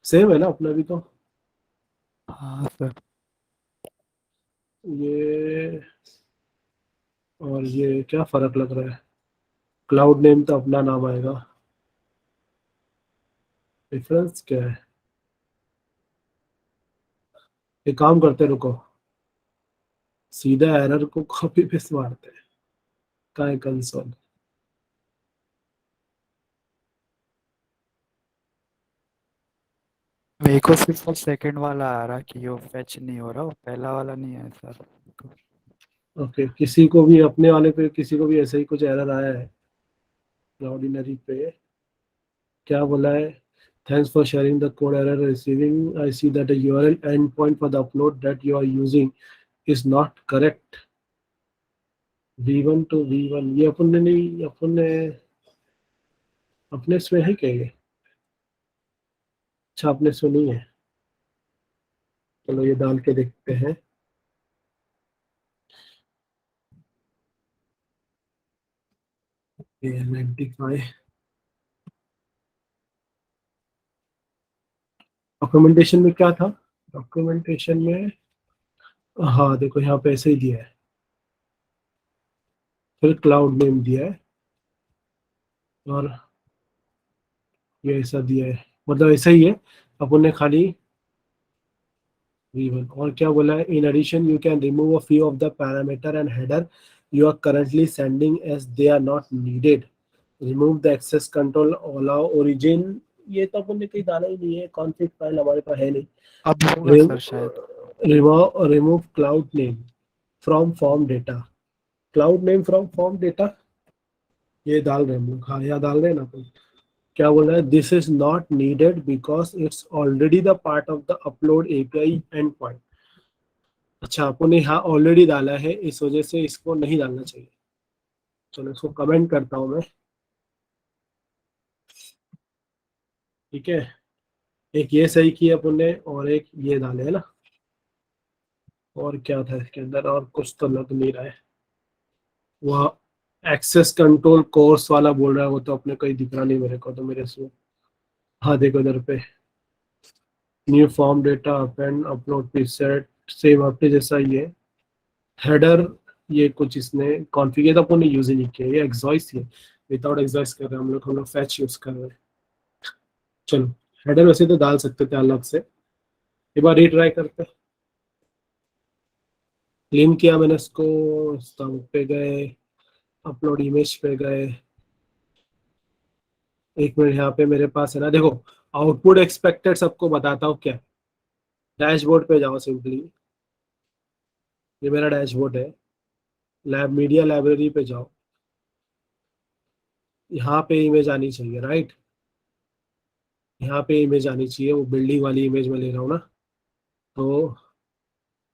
सेम है ना अपना भी तो। हाँ सर। ये और ये क्या फर्क लग रहा है? क्लाउड नेम तो अपना नाम आएगा, डिफरेंस क्या है? एक काम करते हैं, रुको, सीधा एरर को कॉपी पेस्ट मारते हैं, का है कंसोल। मेरे को सिर्फ वो सेकंड वाला आ रहा कि वो फैच नहीं हो रहा, वो पहला वाला नहीं है सर। ओके, किसी को भी अपने वाले पे किसी को भी ऐसा ही कुछ एरर आया है ऑर्डिनरी पे? क्या बोला है? Thanks for sharing the code error receiving, I see that the URL end point for the upload that you are using is not correct. V1 to V1, ये अपन ने नहीं, अपन ने अपने इसमें है क्या ये? अच्छा अपने इसमें नहीं है, चलो ये डाल के देखते हैं। ये 95 डॉक्यूमेंटेशन में क्या था? डॉक्यूमेंटेशन में, हाँ देखो यहाँ पे ऐसे ही दिया है, फिर क्लाउड नेम दिया है, और ये ऐसा दिया है, मतलब ऐसा ही है। अपन ने खाली V1 और क्या बोला है, in addition you can remove a few of the parameter and header you are currently sending as they are not needed, remove the access control, allow origin. ये तो अपन ने कहीं डाला ही नहीं है, कॉन्फ़िग फाइल हमारे पास है नहीं। अब होगा सर शायद। Remove cloud name from form data, cloud name from form data, ये डाल रहे हैं हम लोग, हाँ यहाँ डाल रहे हैं ना अपन। क्या बोल रहा है, this is not needed because it's already the part of the upload API and point. अच्छा अपन ने यहाँ ऑलरेडी डाला है, इस वजह से इसको नहीं डालना चाहिए। चलो इसको कमेंट करता हूँ मैं, ठीक है। एक ये सही किया अपन ने, और एक ये डाले है ना। और क्या था इसके अंदर, और कुछ तो लग नहीं रहा है। वह एक्सेस कंट्रोल कोर्स वाला बोल रहा है, वो तो अपने कहीं दिख रहा नहीं मेरे को, तो मेरे से, हाँ देखो इधर पे, new form data append upload preset, same आपके जैसा ही है। हेडर, ये कुछ इसने कॉन्फ़िगर अपन ने यूज ही नहीं किया, ये एग्जॉइस ही है, विदाउट एग्जॉइस कर रहे हैं हम लोग फैच यूज कर रहे हैं। चलो हेडर वैसे तो डाल सकते थे अलग से, एक बार रीट्राई करते हैं। क्लीन किया मैंने इसको, स्टम्प पे गए, अपलोड इमेज पे गए। एक मिनट, यहाँ पे मेरे पास है ना, देखो आउटपुट एक्सपेक्टेड सबको बताता हूँ क्या, डैशबोर्ड पे जाओ सिंपली, ये मेरा डैशबोर्ड है। लैब मीडिया लाइब्रेरी पे जाओ, यहाँ पे इमेज आनी चाहिए, राइट। यहाँ पे इमेज आनी चाहिए, वो बिल्डिंग वाली इमेज में ले रहा हूँ ना। तो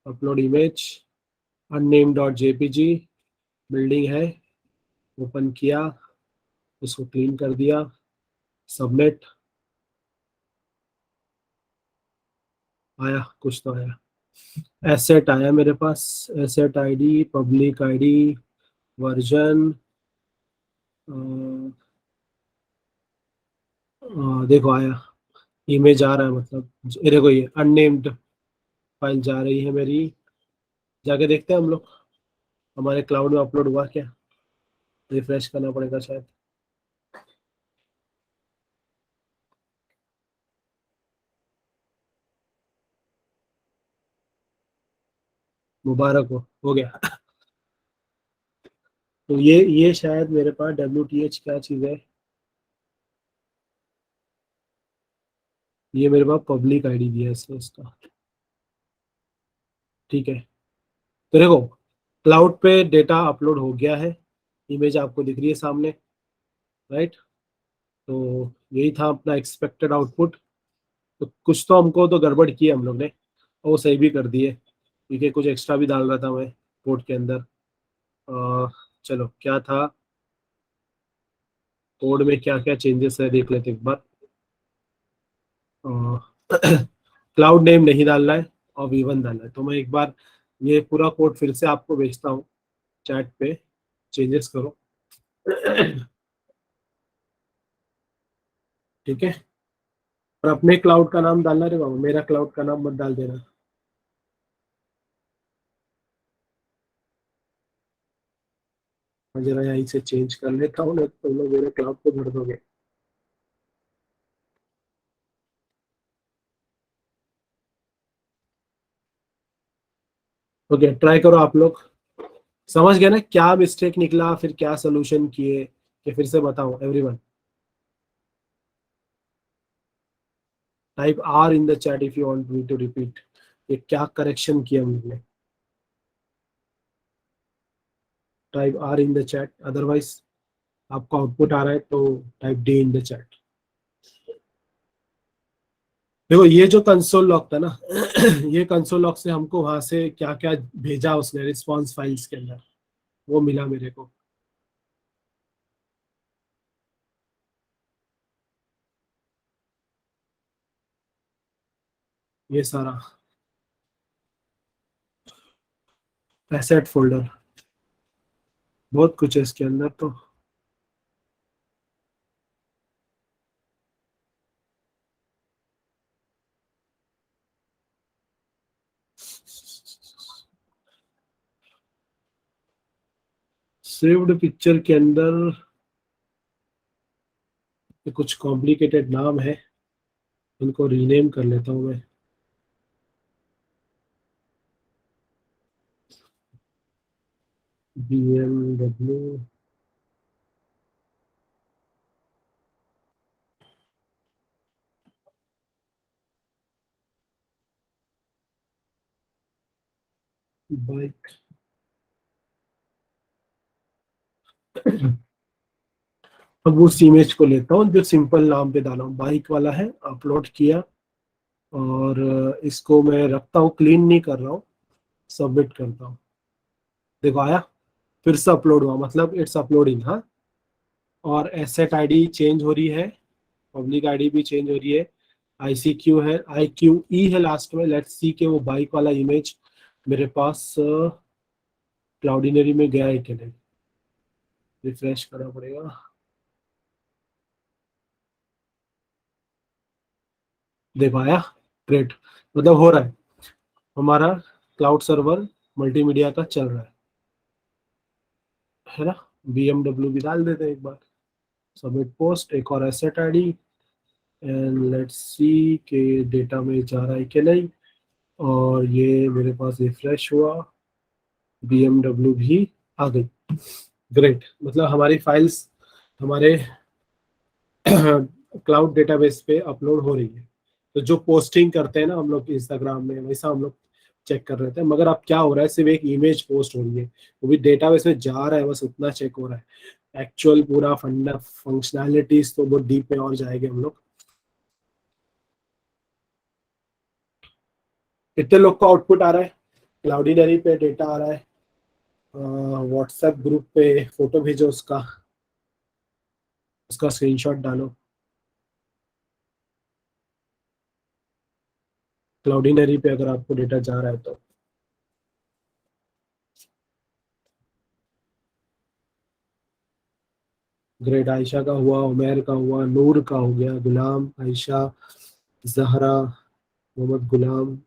upload image, अननेम dot JPG, building है, ओपन किया, उसको क्लीन कर दिया, सबमिट। आया, कुछ तो आया। एसेट आया मेरे पास, asset ID, public ID, version, देखो आया, इमेज आ रहा है, मतलब ये देखो, ये अननेम्ड फाइल जा रही है मेरी। जाके देखते हैं हम लोग, हमारे क्लाउड में अपलोड हुआ क्या। रिफ्रेश करना पड़ेगा शायद। मुबारक हो गया। तो ये शायद मेरे पास WTH क्या चीज़ है, ये मेरे पास पब्लिक आईडी दिया है इसका। ठीक है, तो देखो क्लाउड पे डेटा अपलोड हो गया है, इमेज आपको दिख रही है सामने, राइट। तो यही था अपना एक्सपेक्टेड आउटपुट। तो कुछ तो हमको तो गड़बड़ की है हम लोग ने, और वो सही भी कर दिए, क्योंकि कुछ एक्स्ट्रा भी डाल रहा था मैं कोड के अंदर। चलो क्या था कोड में, क्या क्या चेंजेस है देख लेते एक बार। क्लाउड नेम नहीं डालना है और V1 डालना है। तो मैं एक बार ये पूरा कोड फिर से आपको भेजता हूँ चैट पे, चेंजेस करो। ठीक है, और अपने क्लाउड का नाम डालना रे बाबू, मेरा क्लाउड का नाम मत डाल देना। मैं जरा यहीं से चेंज कर लेता हूँ, नहीं तो तुम लोग मेरे क्लाउड को भर दोगे। ओके, ट्राई करो आप लोग। समझ गए ना क्या मिस्टेक निकला, फिर क्या सोल्यूशन किए, कि फिर से बताऊं everyone. Type R in the chat if you want me to repeat, ये क्या करेक्शन किया हमने। Type R in the chat, otherwise आपका आउटपुट आ रहा है तो type D in the chat. देखो ये जो कंसोल लॉग था ना, ये कंसोल लॉग से हमको वहां से क्या क्या भेजा उसने रिस्पॉन्स फाइल्स के अंदर, वो मिला मेरे को। ये सारा एसेट फोल्डर, बहुत कुछ है इसके अंदर तो। सेव्ड पिक्चर के अंदर कुछ कॉम्प्लिकेटेड नाम है, इनको रीनेम कर लेता हूँ मैं। BMW, bike. अब उस इमेज को लेता हूँ जो सिंपल नाम पे डाला हूँ, बाइक वाला है, अपलोड किया। और इसको मैं रखता हूँ, क्लीन नहीं कर रहा हूँ, सबमिट करता हूँ। देखो आया, फिर से अपलोड हुआ, मतलब इट्स अपलोडिंग। हाँ, और एसेट आईडी चेंज हो रही है, पब्लिक आईडी भी चेंज हो रही है, ICQ है, IQE है लास्ट में। लेट्स सी के वो बाइक वाला इमेज मेरे पास क्लाउडिनरी में गया है कि नहीं, रिफ्रेश करना पड़ेगा। देखो आया, ग्रेट, मतलब हो रहा है हमारा क्लाउड सर्वर मल्टीमीडिया का चल रहा है ना। BMW भी डाल देते हैं एक बार, सबमिट पोस्ट, एक और asset ID, and let's see के डेटा में जा रहा है कि नहीं। और ये मेरे पास रिफ्रेश हुआ, BMW भी आ गई। ग्रेट, मतलब हमारी फाइल्स हमारे क्लाउड डेटाबेस पे अपलोड हो रही है। तो जो पोस्टिंग करते हैं ना हम लोग इंस्टाग्राम में, वैसा हम लोग चेक कर रहे थे। मगर अब क्या हो रहा है, सिर्फ एक इमेज पोस्ट हो रही है, वो भी डेटाबेस में जा रहा है, बस उतना चेक हो रहा है। एक्चुअल पूरा फंडा फंक्शनैलिटीज तो बहुत डीप में और जाएंगे हम लोग। कितने लोग का आउटपुट आ रहा है? क्लाउडीनरी पे डेटा आ रहा है, व्हाट्सएप ग्रुप पे फोटो भेजो उसका, उसका स्क्रीनशॉट डालो। क्लाउडीनरी पे अगर आपको डेटा जा रहा है तो। ग्रेट, आयशा का हुआ, उमेर का हुआ, नूर का हो गया, गुलाम, आयशा, जहरा, मोहम्मद गुलाम,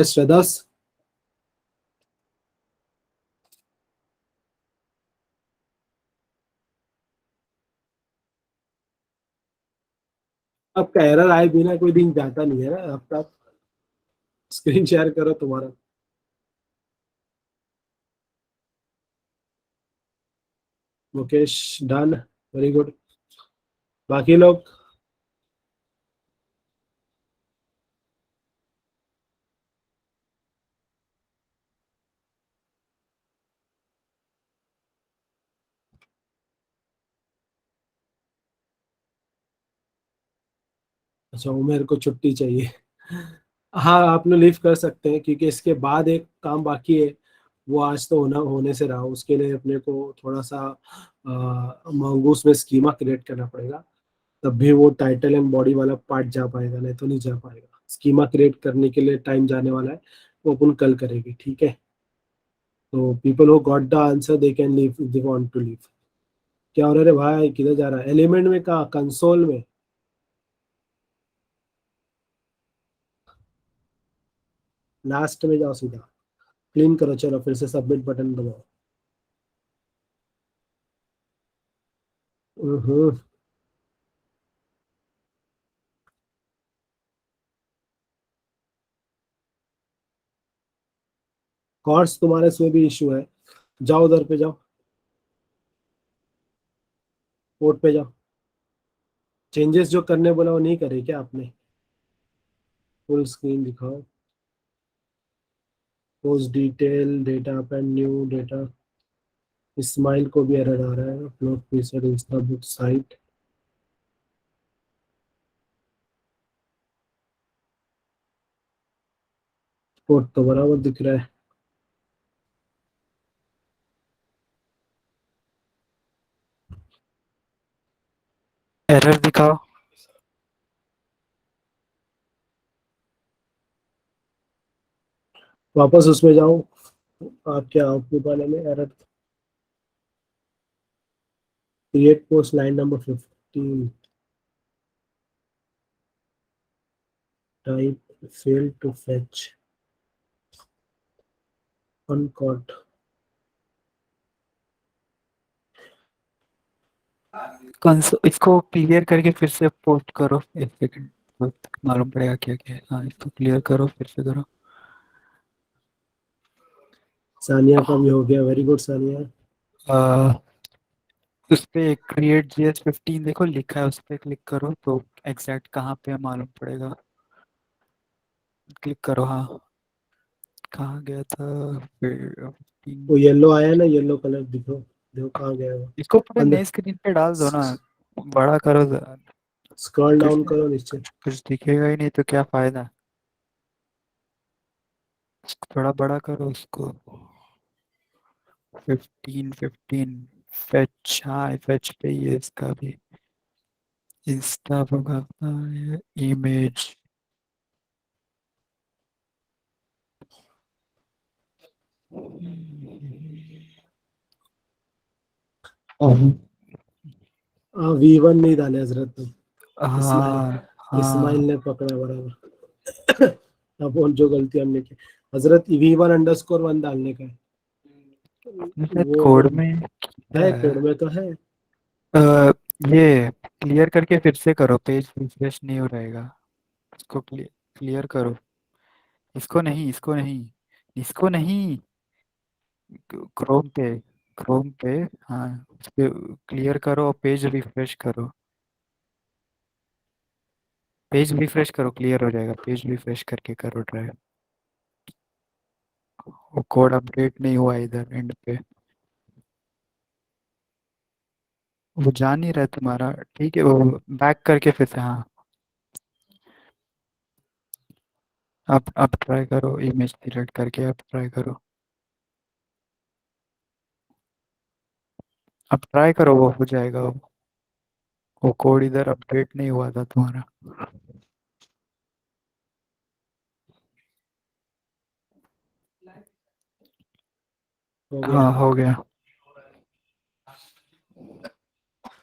श्रदस। आपका एरर आए बिना कोई दिन जाता नहीं है ना आपका। स्क्रीन शेयर करो तुम्हारा। Mukesh done, very good. बाकी लोग? अच्छा, उमेर को छुट्टी चाहिए। हाँ, आप लोग लीव कर सकते हैं, क्योंकि इसके बाद एक काम बाकी है। वो आज तो होने से रहा, उसके लिए अपने को थोड़ा सा मंगूस में स्कीमा क्रिएट करना पड़ेगा। तब भी वो टाइटल एंड बॉडी वाला पार्ट जा पाएगा, नहीं तो नहीं जा पाएगा। स्कीमा क्रिएट करने के लिए टाइम जाने वाला है, वो अपन कल करेगी, ठीक है। तो people who got the answer they can leave if they want to leave. क्या हो रहा है भाई, किधर जा रहा है? एलिमेंट में, कहा कंसोल में? लास्ट में जाओ सीधा, क्लीन करो, चलो फिर से सबमिट बटन दबाओ। हम्म। कॉर्ड्स तुम्हारे इसमें भी इशू है। जाओ उधर पे जाओ, कोड पे जाओ। चेंजेस जो करने बोला वो नहीं करे क्या आपने? फुल स्क्रीन दिखाओ, post detail, data append, new data. Ismail को भी एरर आ रहा है, upload preset insta book site. Code तो बराबर दिख रहा है। एरर दिखाओ। वापस उसमें जाओ, आपके आउटपुट वाले में error. Create post line number 15, type fail to fetch, uncaught. इसको क्लियर करके फिर से पोस्ट करो, एक सेकंड, तो मालूम पड़ेगा क्या क्या है। हाँ, इसको क्लियर करो, फिर से करो। सानिया का भी हो गया, वेरी गुड सानिया। आ, उस पे क्रिएट GS15 देखो लिखा है, उस पे क्लिक करो तो एग्जैक्ट कहाँ पे है मालूम पड़ेगा। क्लिक करो, हाँ। कहाँ गया था? फिर 15। वो येलो आया ना, येलो कलर दिखो, देखो कहाँ गया वो। इसको पूरे अंदर नए स्क्रीन पे डाल दो ना, बड़ा करो जरा। स्क्रॉल कुछ डाउन करो नीचे। कुछ दिखेगा ही नहीं तो क्या फायदा। थोड़ा बड़ा करो उसको। 15 फेच, हाँ फेच पे ही है इसका भी। इंस्टा होगा, इमेज। V1 नहीं डाले हजरत ने। इस्माइल, हाँ इस्माइल हाँ। ने पकड़ा बराबर। अब वो जो गलती हमने की, हजरत V1_1 डालने का है। आपने शायद वो कोड में किया है, है। कोड में तो है। अ, ये क्लियर करके फिर से करो, पेज रिफ्रेश नहीं हो रहेगा। इसको क्लियर करो। इसको नहीं, इसको नहीं, इसको नहीं। क्रोम पे, क्रोम पे, हाँ उस पे क्लियर करो और पेज रिफ्रेश करो। पेज रिफ्रेश करो, क्लियर हो जाएगा। पेज रिफ्रेश करके करो ट्राई। वो कोड अपडेट नहीं हुआ इधर एंड पे। वो जा नहीं रहा है तुम्हारा। ठीक है, वो बैक करके फिर से, हाँ। अब ट्राई करो, इमेज सिलेक्ट करके अब ट्राई करो। अब ट्राई करो, वो हो जाएगा। वो कोड इधर अपडेट नहीं हुआ था तुम्हारा। हो गया? हाँ, हो गया।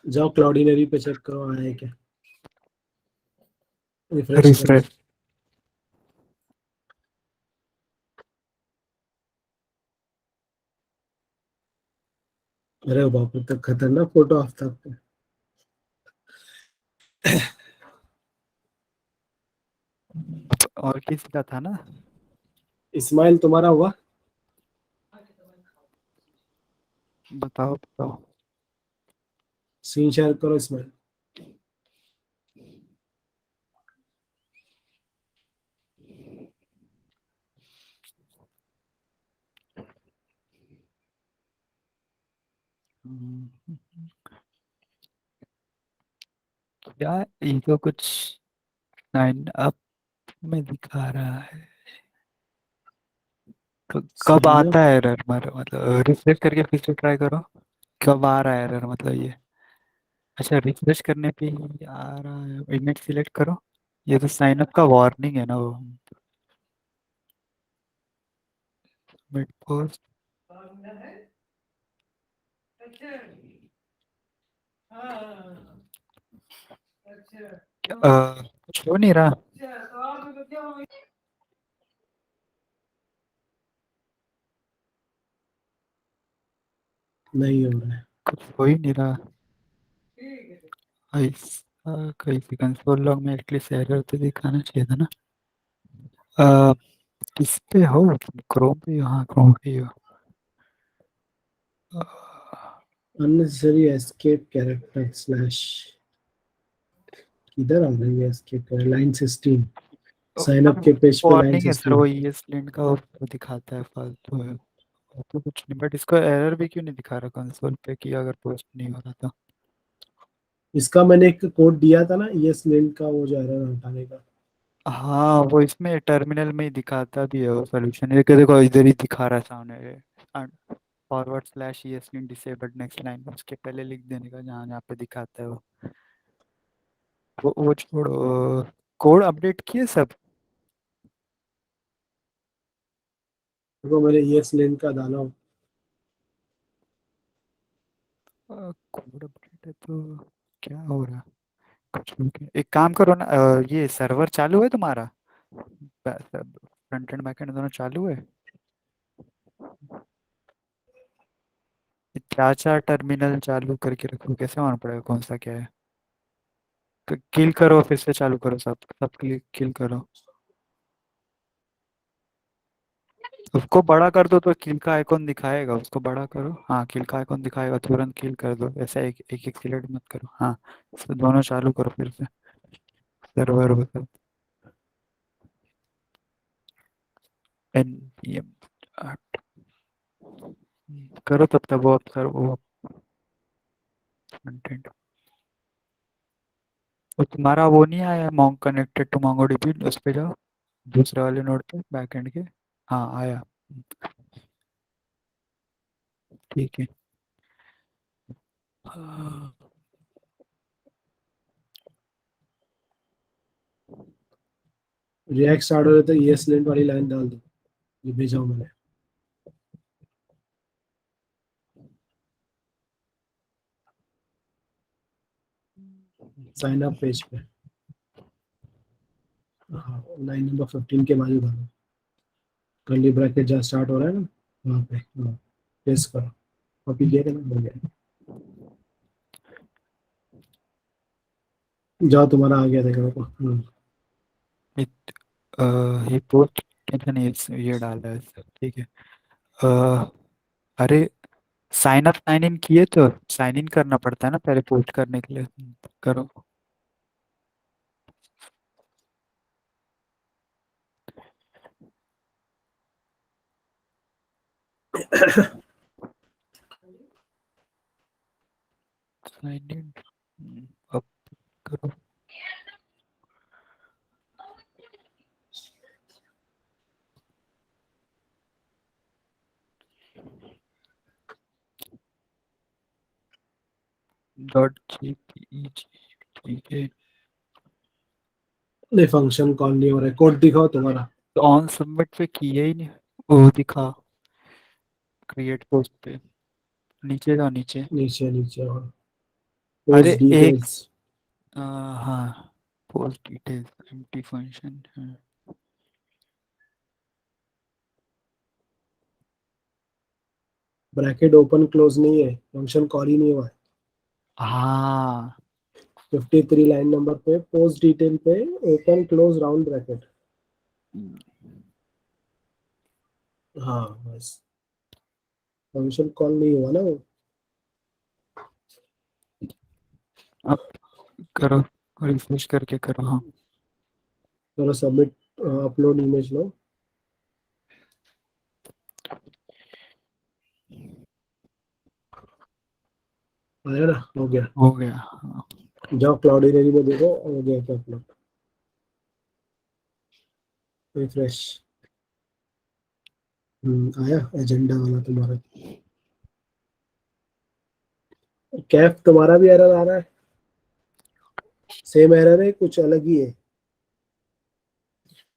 जाओ क्लाउडिनरी पे चेक करो आया है क्या, रिफ्रेश करो। रिफ्रेश। अरे बाप रे, तक खतरनाक फोटो आफ्ताब का। और किसी का था ना। इस्माइल तुम्हारा हुआ? बताओ बताओ। स्क्रीन शेयर करो इस्माइल। हम्म, क्या, ये तो कुछ साइन अप में दिखा रहा है। कब साइन अप? आता है एरर, मतलब रिफ्रेश करके फिर से ट्राई करो। कब आ रहा है एरर, मतलब ये। अच्छा, रिफ्रेश करने पे ही आ रहा है। इमेज सिलेक्ट करो। ये तो साइन अप का वार्निंग है ना वो। Mid post. कुछ हो नहीं रहा। नहीं हो रहा है। कुछ हो ही नहीं रहा। ऐसा कहीं कंसोल लॉग में एटलीस्ट एरर तो दिखाना चाहिए था ना। अ, किस पे हो तुम? क्रोम पे हो? हाँ, क्रोम पे ही हो। Uh, unnecessary escape character slash, किधर आ रही है escape character? Line 16, sign up के पेज पे लाइन वार्निंग है सर, 16। वो ईएस लिंक का वो दिखाता है, फालतू है। वो तो कुछ नहीं, बट इसको एरर भी क्यों नहीं दिखा रहा कंसोल पे कि अगर पोस्ट नहीं हो रहा था। इसका मैंने एक कोड दिया था ना, यस लिंक का, वो जो एरर हटाने का। हाँ, वो इसमें टर्मिनल में ही दिखाता भी है वो सोल्यूशन। ये देखो इधर ही दिखा रहा है सामने। Forward slash ES link disabled next line, उसके पहले लिख देने का जहाँ जहाँ पे दिखाता है वो। वो छोड़ो। कोड अपडेट किए सब। देखो मैंने यस लिंक का डाला हूँ। कोड अपडेट है तो क्या हो रहा। कुछ नहीं। एक काम करो ना, ये सर्वर चालू है तुम्हारा? फ्रंट एंड बैक एंड दोनों चालू है? क्या चार टर्मिनल चालू करके रखो, कैसे मालूम पड़ेगा कौन सा क्या है? तो किल करो, फिर से चालू करो, सब सब किल करो। उसको बड़ा कर दो तो किल का आइकॉन दिखाएगा, उसको बड़ा करो। हाँ, किल का आइकॉन दिखाएगा, तुरंत किल कर दो। ऐसा एक एक, एक सिलेक्ट मत करो। हाँ, तो दोनों चालू करो फिर से। सर्वर होता npm करो तब तक वो अब वो कंटेंट। तो तुम्हारा वो नहीं आया मॉन्ग कनेक्टेड टू मोंगोडीबी, उस पे जाओ। दूसरे वाले नोड पे बैकएंड के। हाँ, आया। ठीक है। हाँ, रिएक्ट स्टार्ट हो रहा था, यस लिंक वाली लाइन डाल दो, ये भेजा हूँ मैंने साइन अप पेज पे। हाँ, लाइन नंबर 15 के बाद डालो। कर्ली ब्रैकेट जहाँ स्टार्ट हो रहा है ना, वहाँ पे। हाँ, पेस्ट करो। कॉपी किया था ना, हो गया। जाओ, तुम्हारा आ गया देखो को। it, ये पोस्ट कैसे नहीं ये डाला है सर, ठीक है। अ, अरे, साइन अप साइन इन किए तो साइन इन करना पड़ता है ना पहले पोस्ट करने के लिए। करो। साइन इन अब करो। डॉट JPEG ठीक है। नहीं फंक्शन कॉल नहीं हो रहा है, कोड दिखाओ तुम्हारा। तो ऑन सबमिट पे किया ही नहीं, वो दिखा क्रिएट पोस्ट पे, नीचे था नीचे। नीचे नीचे और अरे पोस्ट एक डिटेल्स। हाँ post details empty function. Bracket open close नहीं है, फंक्शन कॉल ही नहीं हुआ है। हाँ 53 लाइन नंबर पे पोस्ट डिटेल पे ओपन क्लोज राउंड ब्रैकेट। हाँ बस, फंक्शन कॉल नहीं हुआ ना वो। अब करो, रिफ्रेश करके करो। हाँ चलो सबमिट, अपलोड इमेज लो। आया ना, हो गया। हो गया। हाँ जाओ क्लाउड एरिया में देखो हो गया क्या अपलोड। रिफ्रेश। आया एजेंडा वाला तुम्हारा। कैफ तुम्हारा भी एरर आ रहा है, सेम एरर है कुछ अलग ही है।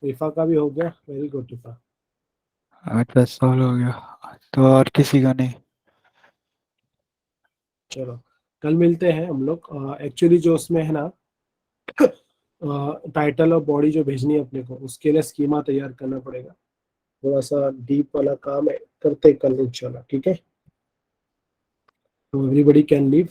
इफा का भी हो गया, वेरी गुड इफा। 10 साल हो गया, तो और किसी का नहीं। चलो कल मिलते हैं हम लोग। एक्चुअली जो उसमें है ना, टाइटल और बॉडी जो भेजनी है अपने को, उसके लिए स्कीमा तैयार करना पड़ेगा। थोड़ा सा डीप वाला काम है, करते हैं कल इंशाल्लाह, ठीक है। तो एवरीबडी कैन लीव।